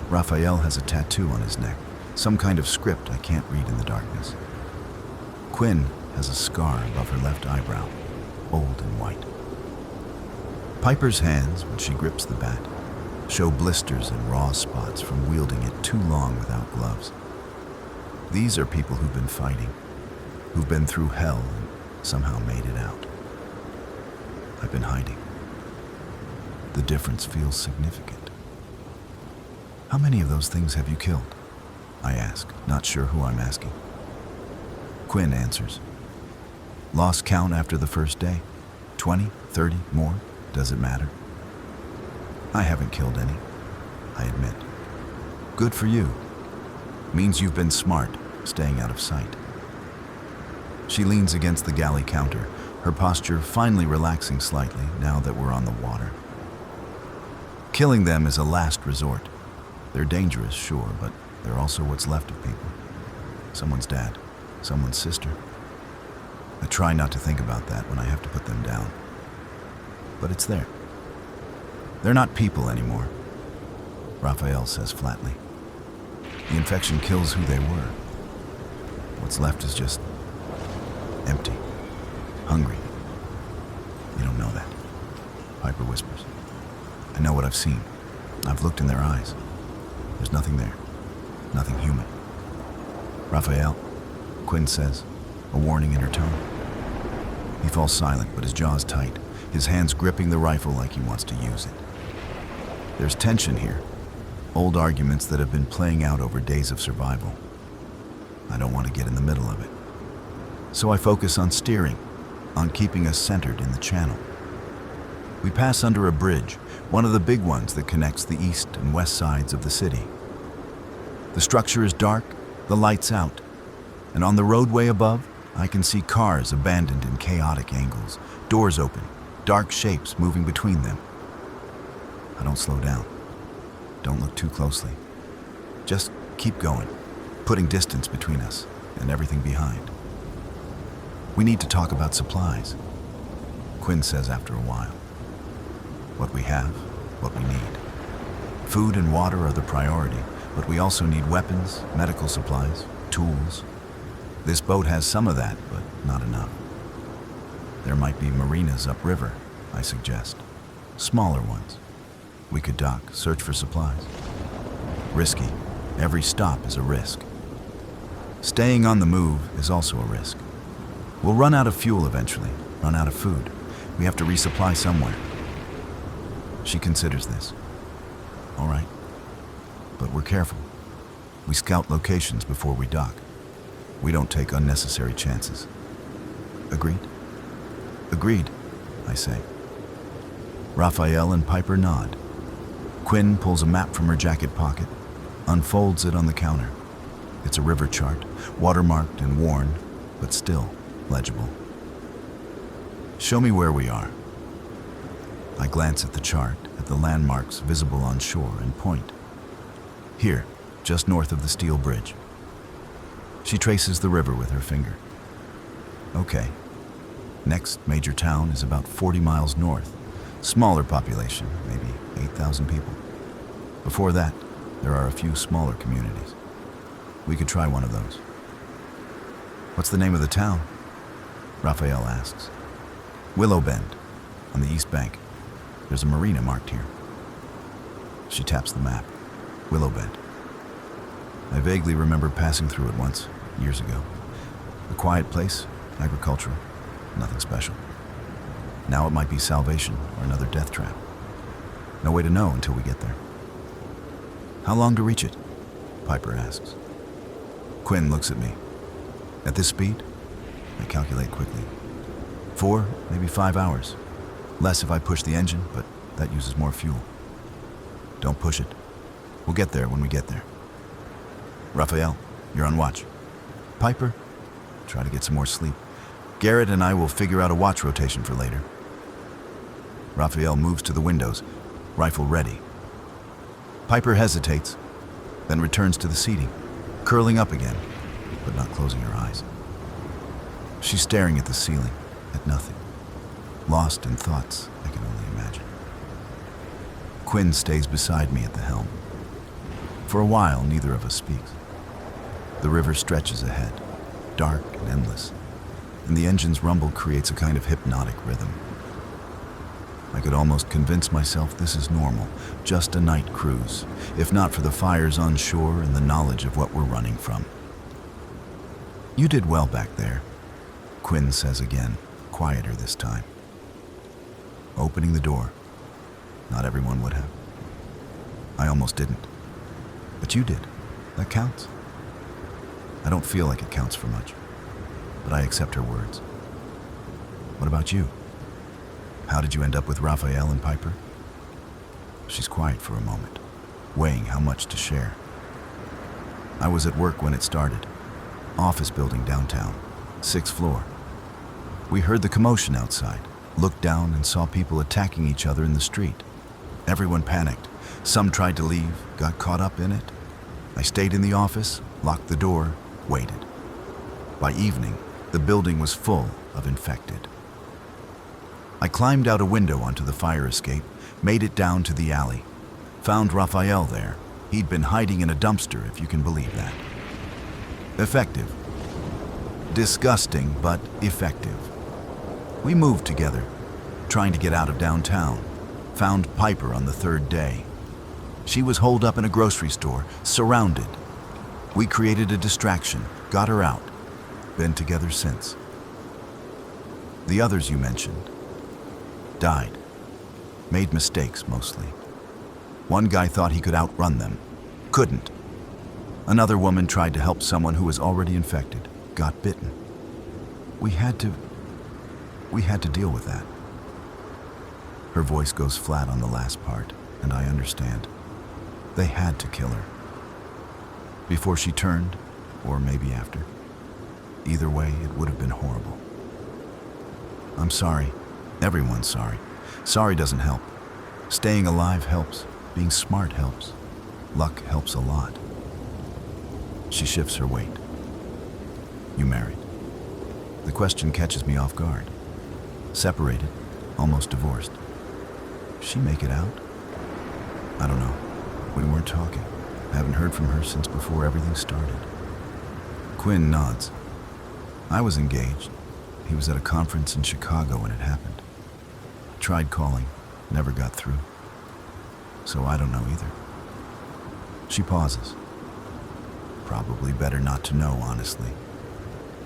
Raphael has a tattoo on his neck, some kind of script I can't read in the darkness. Quinn has a scar above her left eyebrow, old and white. Piper's hands, when she grips the bat, show blisters and raw spots from wielding it too long without gloves. These are people who've been fighting, who've been through hell and somehow made it out. I've been hiding. The difference feels significant. How many of those things have you killed? I ask, not sure who I'm asking. Quinn answers. Lost count after the first day? 20, 30, more? Does it matter? I haven't killed any, I admit. Good for you. Means you've been smart, staying out of sight. She leans against the galley counter, her posture finally relaxing slightly now that we're on the water. Killing them is a last resort. They're dangerous, sure, but they're also what's left of people. Someone's dad, someone's sister. I try not to think about that when I have to put them down. But it's there. They're not people anymore, Raphael says flatly. The infection kills who they were. What's left is just empty, hungry. You don't know that, Piper whispers. I know what I've seen. I've looked in their eyes. There's nothing there, nothing human. Raphael, Quinn says, a warning in her tone. He falls silent, but his jaw's tight, his hands gripping the rifle like he wants to use it. There's tension here, old arguments that have been playing out over days of survival. I don't want to get in the middle of it. So I focus on steering, on keeping us centered in the channel. We pass under a bridge, one of the big ones that connects the east and west sides of the city. The structure is dark, the lights out, and on the roadway above, I can see cars abandoned in chaotic angles, doors open, dark shapes moving between them. I don't slow down. Don't look too closely. Just keep going, putting distance between us and everything behind. We need to talk about supplies, Quinn says after a while. What we have, what we need. Food and water are the priority, but we also need weapons, medical supplies, tools. This boat has some of that, but not enough. There might be marinas upriver, I suggest. Smaller ones. We could dock, search for supplies. Risky. Every stop is a risk. Staying on the move is also a risk. We'll run out of fuel eventually, run out of food. We have to resupply somewhere. She considers this. All right. But we're careful. We scout locations before we dock. We don't take unnecessary chances. Agreed? Agreed, I say. Raphael and Piper nod. Quinn pulls a map from her jacket pocket, unfolds it on the counter. It's a river chart, watermarked and worn, but still legible. Show me where we are. I glance at the chart, at the landmarks visible on shore, and point. Here, just north of the steel bridge. She traces the river with her finger. Okay. Next major town is about 40 miles north. Smaller population, maybe 8,000 people. Before that, there are a few smaller communities. We could try one of those. What's the name of the town? Raphael asks. Willow Bend, on the east bank. There's a marina marked here. She taps the map. Willow Bend. I vaguely remember passing through it once, years ago. A quiet place, agricultural, nothing special. Now it might be salvation or another death trap. No way to know until we get there. How long to reach it? Piper asks. Quinn looks at me. At this speed? I calculate quickly. 4, maybe 5 hours. Less if I push the engine, but that uses more fuel. Don't push it. We'll get there when we get there. Raphael, you're on watch. Piper, try to get some more sleep. Garrett and I will figure out a watch rotation for later. Raphael moves to the windows, rifle ready. Piper hesitates, then returns to the seating, curling up again, but not closing her eyes. She's staring at the ceiling, at nothing, lost in thoughts I can only imagine. Quinn stays beside me at the helm. For a while, neither of us speaks. The river stretches ahead, dark and endless, and the engine's rumble creates a kind of hypnotic rhythm. I could almost convince myself this is normal, just a night cruise, if not for the fires on shore and the knowledge of what we're running from. You did well back there, Quinn says again, quieter this time. Opening the door. Not everyone would have. I almost didn't. But you did. That counts. I don't feel like it counts for much, but I accept her words. What about you? How did you end up with Raphael and Piper? She's quiet for a moment, weighing how much to share. I was at work when it started. Office building downtown, 6th floor. We heard the commotion outside, looked down and saw people attacking each other in the street. Everyone panicked. Some tried to leave, got caught up in it. I stayed in the office, locked the door, waited. By evening, the building was full of infected. I climbed out a window onto the fire escape, made it down to the alley. Found Raphael there. He'd been hiding in a dumpster, if you can believe that. Effective. Disgusting, but effective. We moved together, trying to get out of downtown. Found Piper on the 3rd day. She was holed up in a grocery store, surrounded. We created a distraction, got her out. Been together since. The others you mentioned died. Made mistakes, mostly. One guy thought he could outrun them. Couldn't. Another woman tried to help someone who was already infected. Got bitten. We had to deal with that. Her voice goes flat on the last part, and I understand. They had to kill her. Before she turned, or maybe after. Either way, it would have been horrible. I'm sorry. Everyone's sorry. Sorry doesn't help. Staying alive helps. Being smart helps. Luck helps a lot. She shifts her weight. You married? The question catches me off guard. Separated, almost divorced. She make it out? I don't know. We weren't talking. Haven't heard from her since before everything started. Quinn nods. I was engaged. He was at a conference in Chicago when it happened. Tried calling, never got through. So I don't know either. She pauses. Probably better not to know, honestly.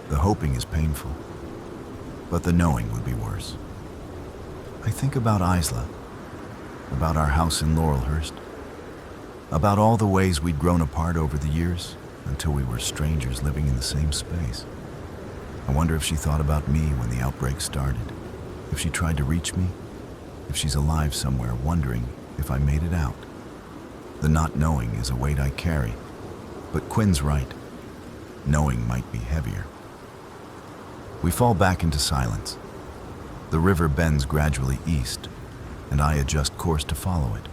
The hoping is painful, but the knowing would be worse. I think about Isla, about our house in Laurelhurst, about all the ways we'd grown apart over the years until we were strangers living in the same space. I wonder if she thought about me when the outbreak started, if she tried to reach me, if she's alive somewhere wondering if I made it out. The not knowing is a weight I carry, but Quinn's right. Knowing might be heavier. We fall back into silence. The river bends gradually east, and I adjust course to follow it.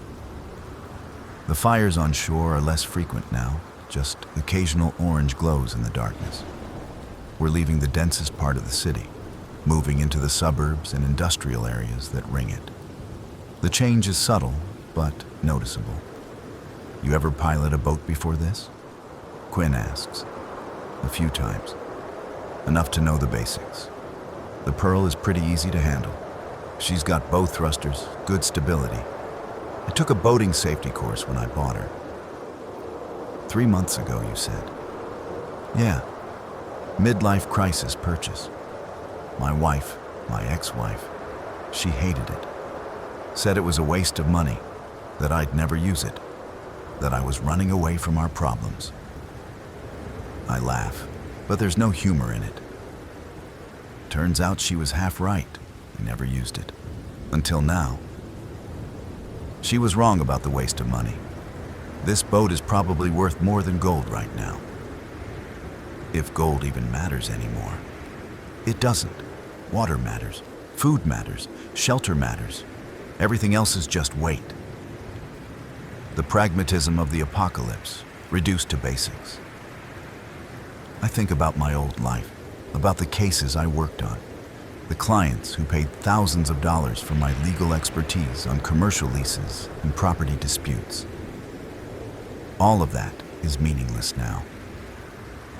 The fires on shore are less frequent now, just occasional orange glows in the darkness. We're leaving the densest part of the city, moving into the suburbs and industrial areas that ring it. The change is subtle, but noticeable. You ever pilot a boat before this? Quinn asks. A few times. Enough to know the basics. The Pearl is pretty easy to handle. She's got bow thrusters, good stability. I took a boating safety course when I bought her. 3 months ago, you said. Yeah. Midlife crisis purchase. My wife, my ex-wife, she hated it. Said it was a waste of money, that I'd never use it, that I was running away from our problems. I laugh, but there's no humor in it. Turns out she was half right. I never used it. Until now. She was wrong about the waste of money. This boat is probably worth more than gold right now. If gold even matters anymore. It doesn't. Water matters. Food matters. Shelter matters. Everything else is just weight. The pragmatism of the apocalypse, reduced to basics. I think about my old life, about the cases I worked on, the clients who paid thousands of dollars for my legal expertise on commercial leases and property disputes. All of that is meaningless now.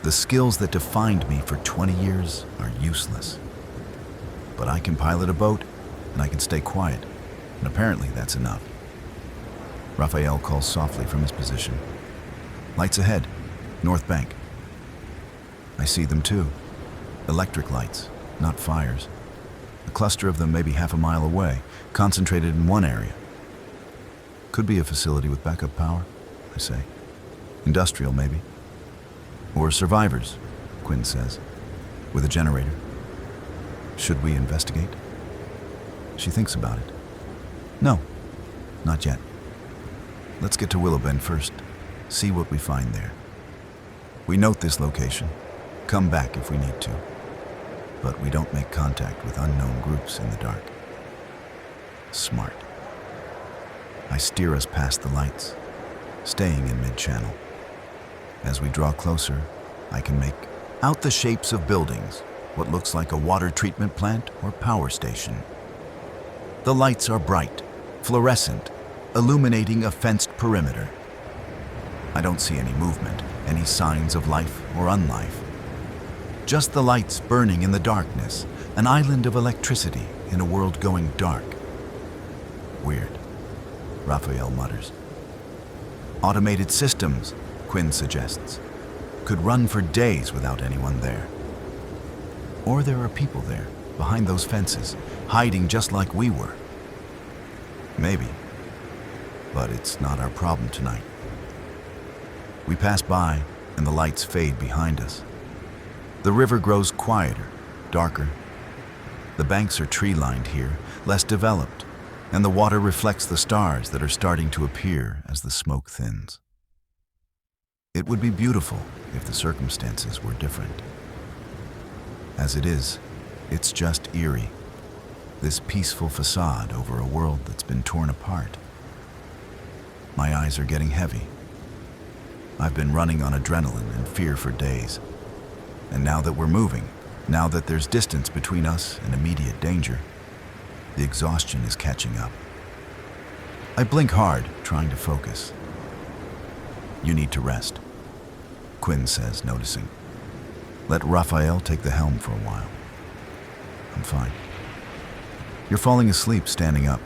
The skills that defined me for 20 years are useless. But I can pilot a boat, and I can stay quiet, and apparently that's enough. Raphael calls softly from his position. Lights ahead, north bank. I see them too. Electric lights, not fires. A cluster of them maybe half a mile away, concentrated in one area. Could be a facility with backup power, I say. Industrial, maybe. Or survivors, Quinn says, with a generator. Should we investigate? She thinks about it. No, not yet. Let's get to Willow Bend first, see what we find there. We note this location, come back if we need to, but we don't make contact with unknown groups in the dark. Smart. I steer us past the lights, staying in mid-channel. As we draw closer, I can make out the shapes of buildings, what looks like a water treatment plant or power station. The lights are bright, fluorescent, illuminating a fenced perimeter. I don't see any movement, any signs of life or unlife. Just the lights burning in the darkness, an island of electricity in a world going dark. Weird, Raphael mutters. Automated systems, Quinn suggests, could run for days without anyone there. Or there are people there, behind those fences, hiding just like we were. Maybe. But it's not our problem tonight. We pass by, and the lights fade behind us. The river grows quieter, darker. The banks are tree-lined here, less developed, and the water reflects the stars that are starting to appear as the smoke thins. It would be beautiful if the circumstances were different. As it is, it's just eerie, this peaceful facade over a world that's been torn apart. My eyes are getting heavy. I've been running on adrenaline and fear for days. And now that we're moving, now that there's distance between us and immediate danger, the exhaustion is catching up. I blink hard, trying to focus. You need to rest, Quinn says, noticing. Let Raphael take the helm for a while. I'm fine. You're falling asleep standing up.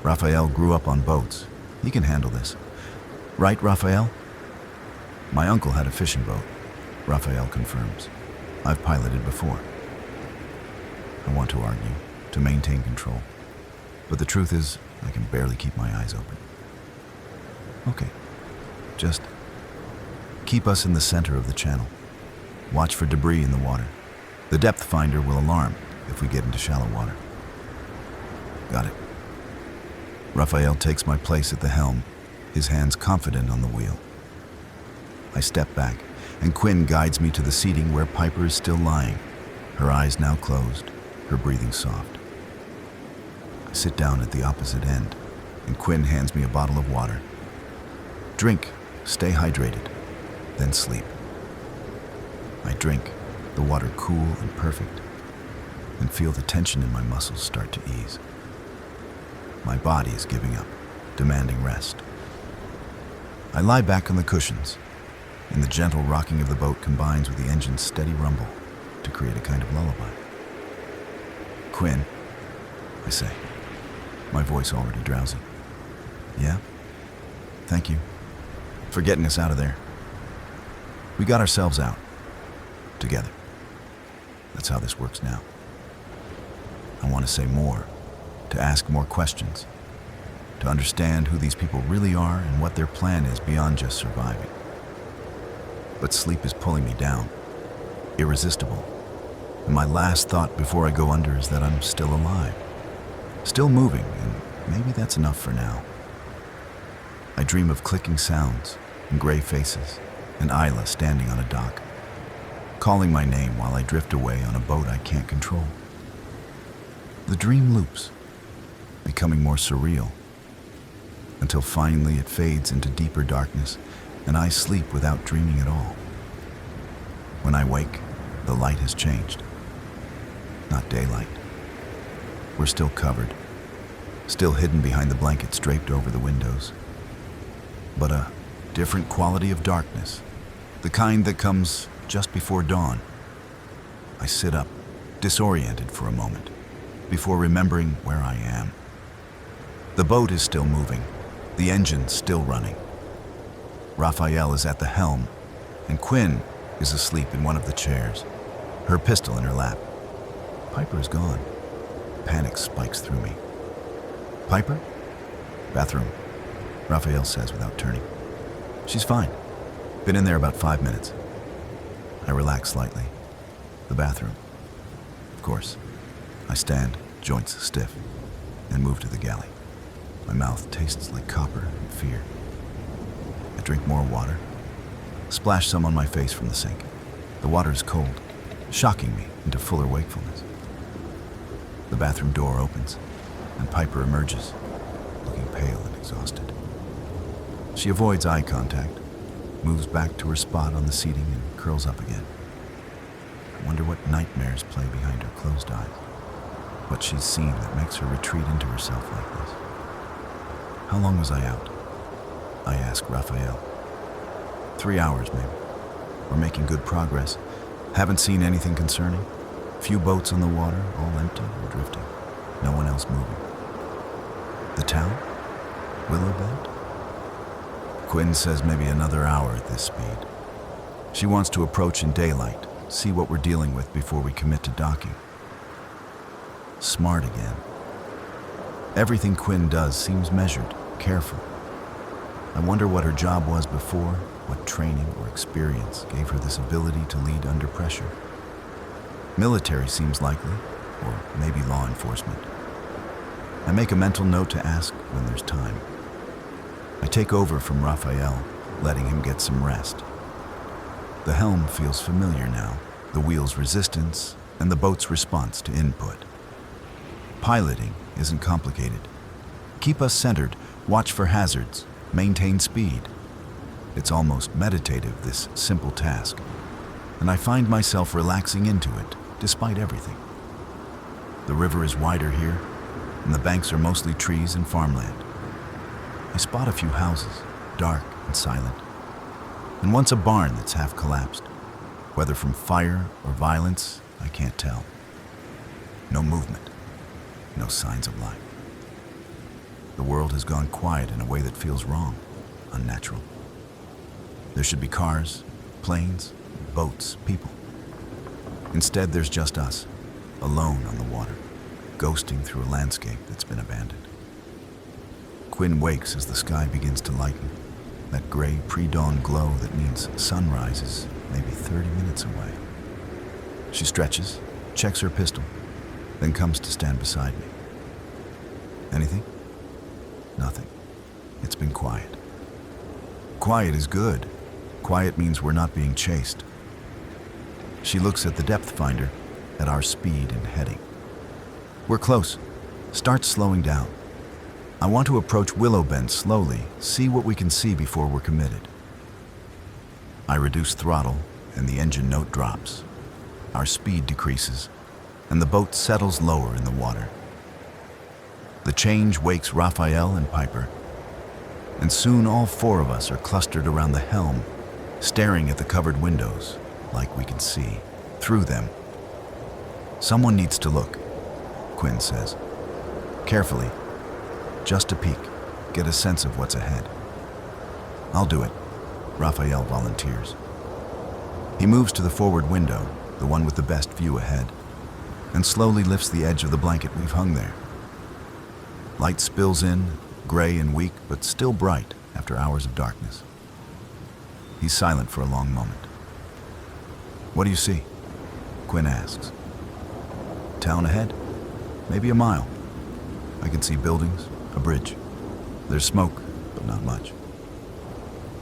Raphael grew up on boats. He can handle this. Right, Raphael? My uncle had a fishing boat, Raphael confirms. I've piloted before. I want to argue, to maintain control. But the truth is, I can barely keep my eyes open. Okay, just keep us in the center of the channel. Watch for debris in the water. The depth finder will alarm if we get into shallow water. Got it. Raphael takes my place at the helm, his hands confident on the wheel. I step back, and Quinn guides me to the seating where Piper is still lying, her eyes now closed, her breathing soft. I sit down at the opposite end, and Quinn hands me a bottle of water. Drink, stay hydrated, then sleep. I drink, the water cool and perfect, and feel the tension in my muscles start to ease. My body is giving up, demanding rest. I lie back on the cushions, and the gentle rocking of the boat combines with the engine's steady rumble to create a kind of lullaby. Quinn, I say, my voice already drowsy. Yeah? Thank you for getting us out of there. We got ourselves out. Together. That's how this works now. I want to say more, to ask more questions, to understand who these people really are and what their plan is beyond just surviving. But sleep is pulling me down, irresistible. And my last thought before I go under is that I'm still alive, still moving, and maybe that's enough for now. I dream of clicking sounds and gray faces and Isla standing on a dock, calling my name while I drift away on a boat I can't control. The dream loops, becoming more surreal, until finally it fades into deeper darkness and I sleep without dreaming at all. When I wake, the light has changed. Not daylight. We're still covered, still hidden behind the blankets draped over the windows. But a different quality of darkness, the kind that comes just before dawn. I sit up, disoriented for a moment, before remembering where I am. The boat is still moving, the engine still running. Raphael is at the helm, and Quinn is asleep in one of the chairs, her pistol in her lap. Piper is gone. Panic spikes through me. Piper? Bathroom, Raphael says without turning. She's fine. Been in there about 5 minutes. I relax slightly. The bathroom. Of course. I stand, joints stiff, and move to the galley. My mouth tastes like copper and fear. I drink more water, splash some on my face from the sink. The water is cold, shocking me into fuller wakefulness. The bathroom door opens, and Piper emerges, looking pale and exhausted. She avoids eye contact, moves back to her spot on the seating, and curls up again. I wonder what nightmares play behind her closed eyes, what she's seen that makes her retreat into herself like this. How long was I out? I ask Raphael. 3 hours, maybe. We're making good progress. Haven't seen anything concerning. Few boats on the water, all empty or drifting. No one else moving. The town? Willow Bend? Quinn says maybe another hour at this speed. She wants to approach in daylight, see what we're dealing with before we commit to docking. Smart again. Everything Quinn does seems measured, careful. I wonder what her job was before, what training or experience gave her this ability to lead under pressure. Military seems likely, or maybe law enforcement. I make a mental note to ask when there's time. I take over from Raphael, letting him get some rest. The helm feels familiar now, the wheel's resistance, and the boat's response to input. Piloting isn't complicated. Keep us centered, watch for hazards, maintain speed. It's almost meditative, this simple task, and I find myself relaxing into it, despite everything. The river is wider here, and the banks are mostly trees and farmland. I spot a few houses, dark and silent, and once a barn that's half collapsed. Whether from fire or violence, I can't tell. No movement, no signs of life. The world has gone quiet in a way that feels wrong, unnatural. There should be cars, planes, boats, people. Instead, there's just us, alone on the water, ghosting through a landscape that's been abandoned. Quinn wakes as the sky begins to lighten, that gray pre-dawn glow that means sunrise is maybe 30 minutes away. She stretches, checks her pistol, then comes to stand beside me. Anything? Nothing. It's been quiet. Quiet is good. Quiet means we're not being chased. She looks at the depth finder, at our speed and heading. We're close. Start slowing down. I want to approach Willow Bend slowly, see what we can see before we're committed. I reduce throttle, and the engine note drops. Our speed decreases, and the boat settles lower in the water. The change wakes Raphael and Piper, and soon all 4 of us are clustered around the helm, staring at the covered windows, like we can see through them. Someone needs to look, Quinn says. Carefully, just a peek, get a sense of what's ahead. I'll do it, Raphael volunteers. He moves to the forward window, the one with the best view ahead, and slowly lifts the edge of the blanket we've hung there. Light spills in, gray and weak, but still bright after hours of darkness. He's silent for a long moment. What do you see? Quinn asks. Town ahead? Maybe a mile. I can see buildings, a bridge. There's smoke, but not much.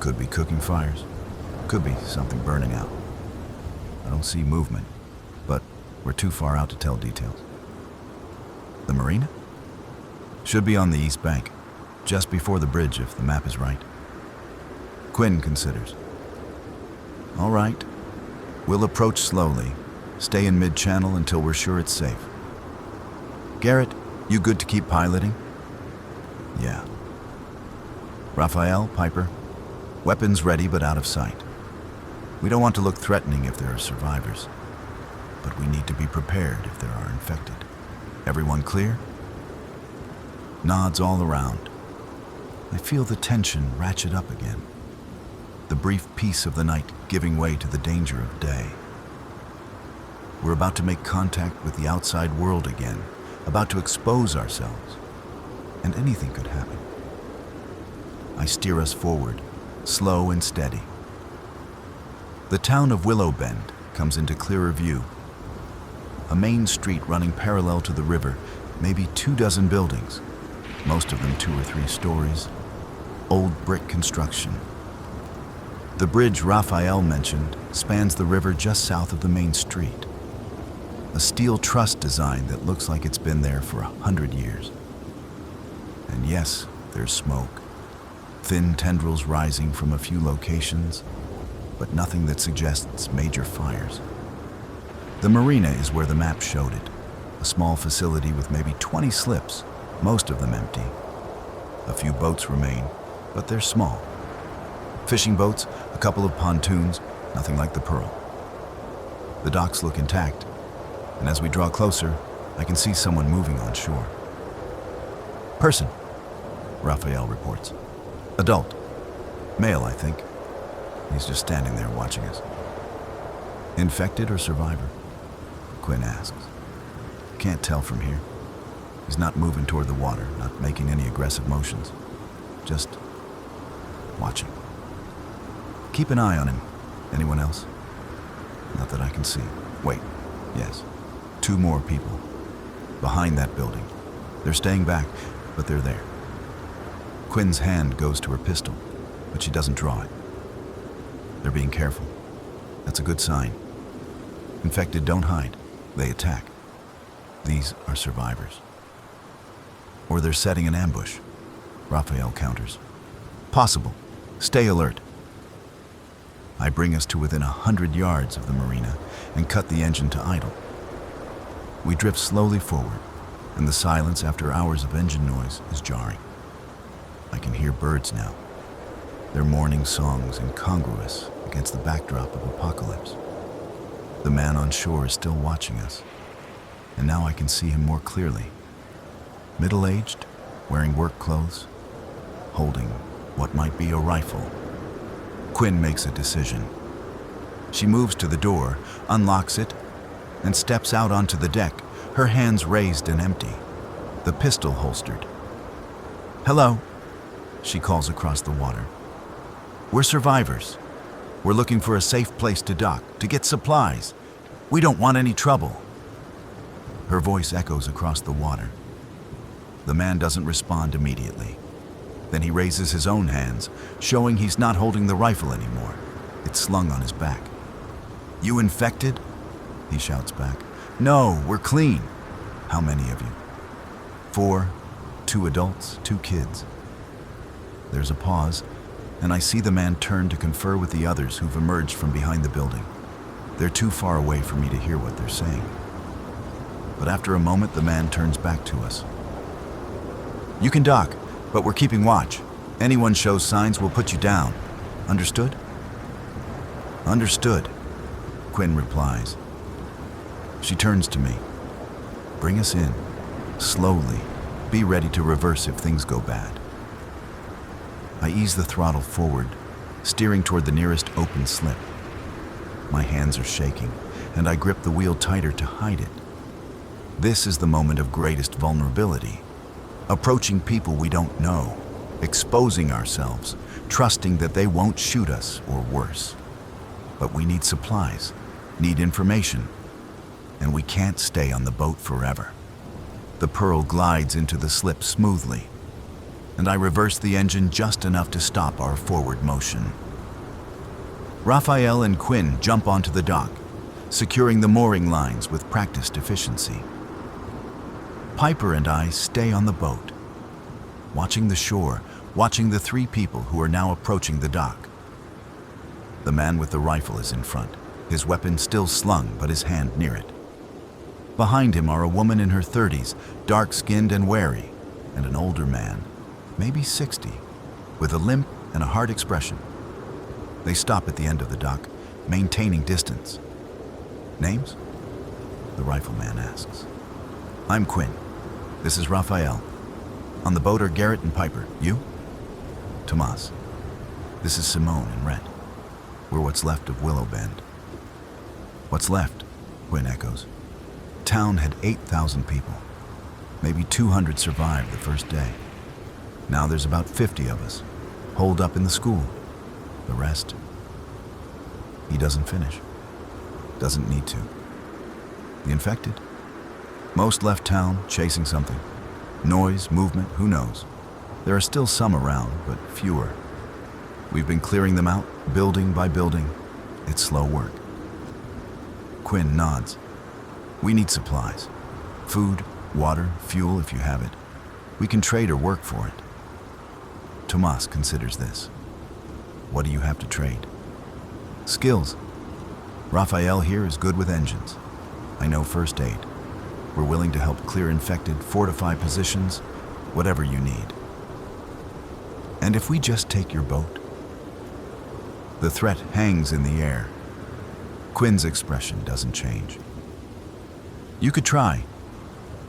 Could be cooking fires. Could be something burning out. I don't see movement, but we're too far out to tell details. The marina? Should be on the east bank, just before the bridge if the map is right. Quinn considers. All right. We'll approach slowly, stay in mid-channel until we're sure it's safe. Garrett, you good to keep piloting? Yeah. Raphael, Piper, weapons ready but out of sight. We don't want to look threatening if there are survivors, but we need to be prepared if there are infected. Everyone clear? Nods all around. I feel the tension ratchet up again. The brief peace of the night giving way to the danger of day. We're about to make contact with the outside world again, about to expose ourselves, and anything could happen. I steer us forward, slow and steady. The town of Willow Bend comes into clearer view. A main street running parallel to the river, maybe 24 buildings, most of them 2 or 3 stories, old brick construction. The bridge Raphael mentioned spans the river just south of the main street. A steel truss design that looks like it's been there for 100 years. And yes, there's smoke. Thin tendrils rising from a few locations, but nothing that suggests major fires. The marina is where the map showed it. A small facility with maybe 20 slips, most of them empty. A few boats remain, but they're small. Fishing boats, a couple of pontoons, nothing like the Pearl. The docks look intact, and as we draw closer, I can see someone moving on shore. Person, Raphael reports. Adult. Male, I think. He's just standing there watching us. Infected or survivor? Quinn asks. Can't tell from here. He's not moving toward the water, not making any aggressive motions. Just watching. Keep an eye on him. Anyone else? Not that I can see. Wait. Yes. 2 more people. Behind that building. They're staying back, but they're there. Quinn's hand goes to her pistol, but she doesn't draw it. They're being careful. That's a good sign. Infected don't hide. They attack. These are survivors. Or they're setting an ambush. Raphael counters. Possible. Stay alert. I bring us to within 100 yards of the marina and cut the engine to idle. We drift slowly forward, and the silence after hours of engine noise is jarring. I can hear birds now. Their morning songs incongruous against the backdrop of apocalypse. The man on shore is still watching us, and now I can see him more clearly. Middle-aged, wearing work clothes, holding what might be a rifle. Quinn makes a decision. She moves to the door, unlocks it, and steps out onto the deck, her hands raised and empty, the pistol holstered. Hello, she calls across the water. We're survivors. We're looking for a safe place to dock, to get supplies. We don't want any trouble. Her voice echoes across the water. The man doesn't respond immediately. Then he raises his own hands, showing he's not holding the rifle anymore. It's slung on his back. You infected? He shouts back. No, we're clean. How many of you? 4, 2 adults, 2 kids. There's a pause, and I see the man turn to confer with the others who've emerged from behind the building. They're too far away for me to hear what they're saying. But after a moment, the man turns back to us. You can dock, but we're keeping watch. Anyone shows signs, we'll put you down. Understood? Understood, Quinn replies. She turns to me. Bring us in. Slowly. Be ready to reverse if things go bad. I ease the throttle forward, steering toward the nearest open slip. My hands are shaking, and I grip the wheel tighter to hide it. This is the moment of greatest vulnerability. Approaching people we don't know, exposing ourselves, trusting that they won't shoot us or worse. But we need supplies, need information. and we can't stay on the boat forever. The Pearl glides into the slip smoothly, and I reverse the engine just enough to stop our forward motion. Raphael and Quinn jump onto the dock, securing the mooring lines with practiced efficiency. Piper and I stay on the boat, watching the shore, watching the three people who are now approaching the dock. The man with the rifle is in front, his weapon still slung but his hand near it. Behind him are a woman in her 30s, dark-skinned and wary, and an older man, maybe 60, with a limp and a hard expression. They stop at the end of the dock, maintaining distance. Names? The rifleman asks. I'm Quinn. This is Raphael. On the boat are Garrett and Piper. You? Tomas. This is Simone and Rhett. We're what's left of Willow Bend. What's left? Quinn echoes. Town had 8,000 people. Maybe 200 survived the first day. Now there's about 50 of us, holed up in the school. The rest. He doesn't finish. Doesn't need to. The infected? Most left town, chasing something. Noise, movement, who knows? There are still some around, but fewer. We've been clearing them out, building by building. It's slow work. Quinn nods. We need supplies. Food, water, fuel if you have it. We can trade or work for it. Tomas considers this. What do you have to trade? Skills. Raphael here is good with engines. I know first aid. We're willing to help clear infected, fortify positions, whatever you need. And if we just take your boat? The threat hangs in the air. Quinn's expression doesn't change. You could try,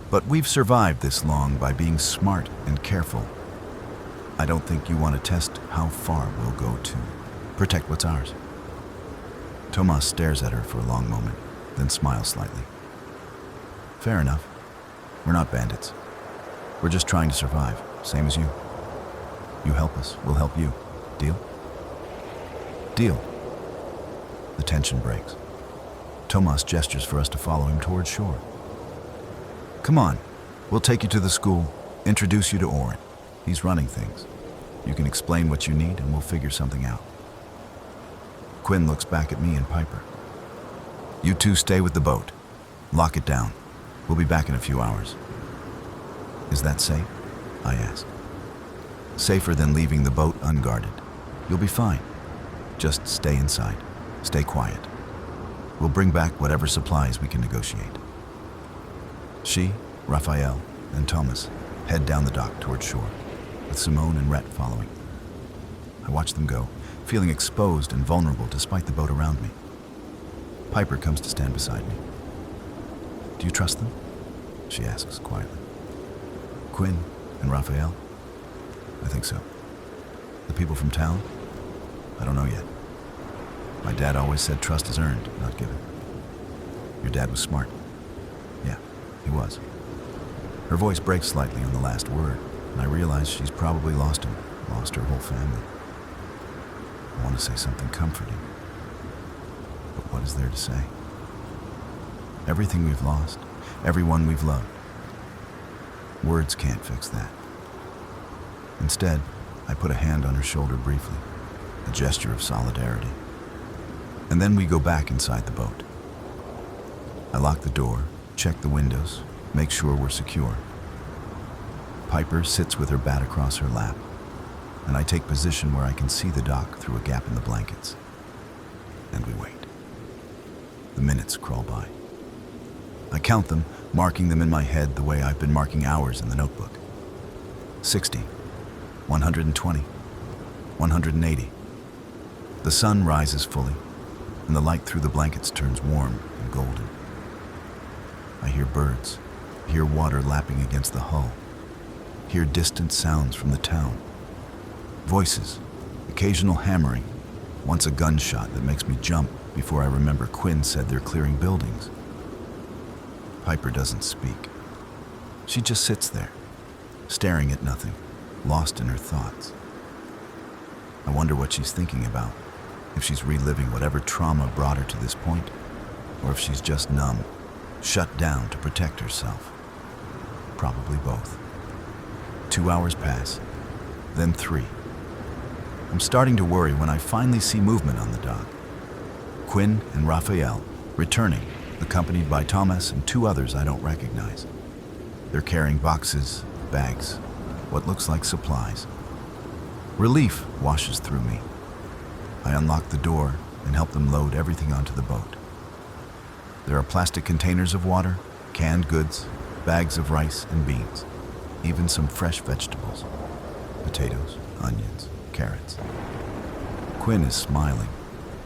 but we've survived this long by being smart and careful. I don't think you want to test how far we'll go to protect what's ours. Tomas stares at her for a long moment, then smiles slightly. Fair enough. We're not bandits. We're just trying to survive, same as you. You help us, we'll help you. Deal? Deal. The tension breaks. Tomas gestures for us to follow him towards shore. Come on, we'll take you to the school, introduce you to Oren. He's running things. You can explain what you need and we'll figure something out. Quinn looks back at me and Piper. You two stay with the boat. Lock it down. We'll be back in a few hours. Is that safe? I ask. Safer than leaving the boat unguarded. You'll be fine. Just stay inside. Stay quiet. We'll bring back whatever supplies we can negotiate. She, Raphael, and Thomas head down the dock toward shore, with Simone and Rhett following. I watch them go, feeling exposed and vulnerable despite the boat around me. Piper comes to stand beside me. Do you trust them? She asks quietly. Quinn and Raphael? I think so. The people from town? I don't know yet. My dad always said trust is earned, not given. Your dad was smart. Yeah, he was. Her voice breaks slightly on the last word, and I realize she's probably lost him, lost her whole family. I want to say something comforting, but what is there to say? Everything we've lost, everyone we've loved. Words can't fix that. Instead, I put a hand on her shoulder briefly, a gesture of solidarity. And then we go back inside the boat. I lock the door, check the windows, make sure we're secure. Piper sits with her bat across her lap, and I take position where I can see the dock through a gap in the blankets. And we wait. The minutes crawl by. I count them, marking them in my head the way I've been marking hours in the notebook. 60, 120, 180. The sun rises fully, and the light through the blankets turns warm and golden. I hear birds, hear water lapping against the hull, hear distant sounds from the town. Voices, occasional hammering, once a gunshot that makes me jump before I remember Quinn said they're clearing buildings. Piper doesn't speak. She just sits there, staring at nothing, lost in her thoughts. I wonder what she's thinking about, if she's reliving whatever trauma brought her to this point, or if she's just numb, shut down to protect herself. Probably both. 2 hours pass, then 3. I'm starting to worry when I finally see movement on the dock. Quinn and Raphael returning, accompanied by Thomas and 2 others I don't recognize. They're carrying boxes, bags, what looks like supplies. Relief washes through me. I unlock the door and help them load everything onto the boat. There are plastic containers of water, canned goods, bags of rice and beans, even some fresh vegetables, potatoes, onions, carrots. Quinn is smiling,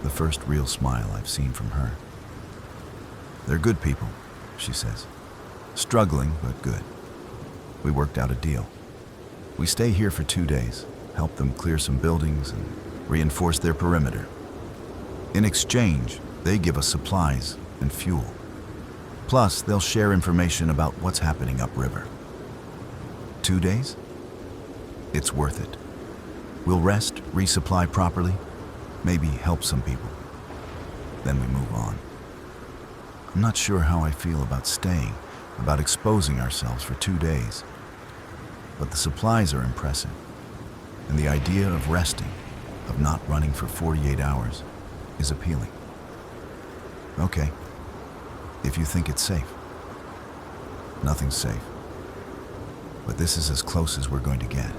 the first real smile I've seen from her. They're good people, she says. Struggling, but good. We worked out a deal. We stay here for 2 days, help them clear some buildings and reinforce their perimeter. In exchange, they give us supplies and fuel. Plus, they'll share information about what's happening upriver. 2 days? It's worth it. We'll rest, resupply properly, maybe help some people. Then we move on. I'm not sure how I feel about staying, about exposing ourselves for 2 days. But the supplies are impressive, and the idea of resting, of not running for 48 hours, is appealing. Okay, if you think it's safe. Nothing's safe. But this is as close as we're going to get.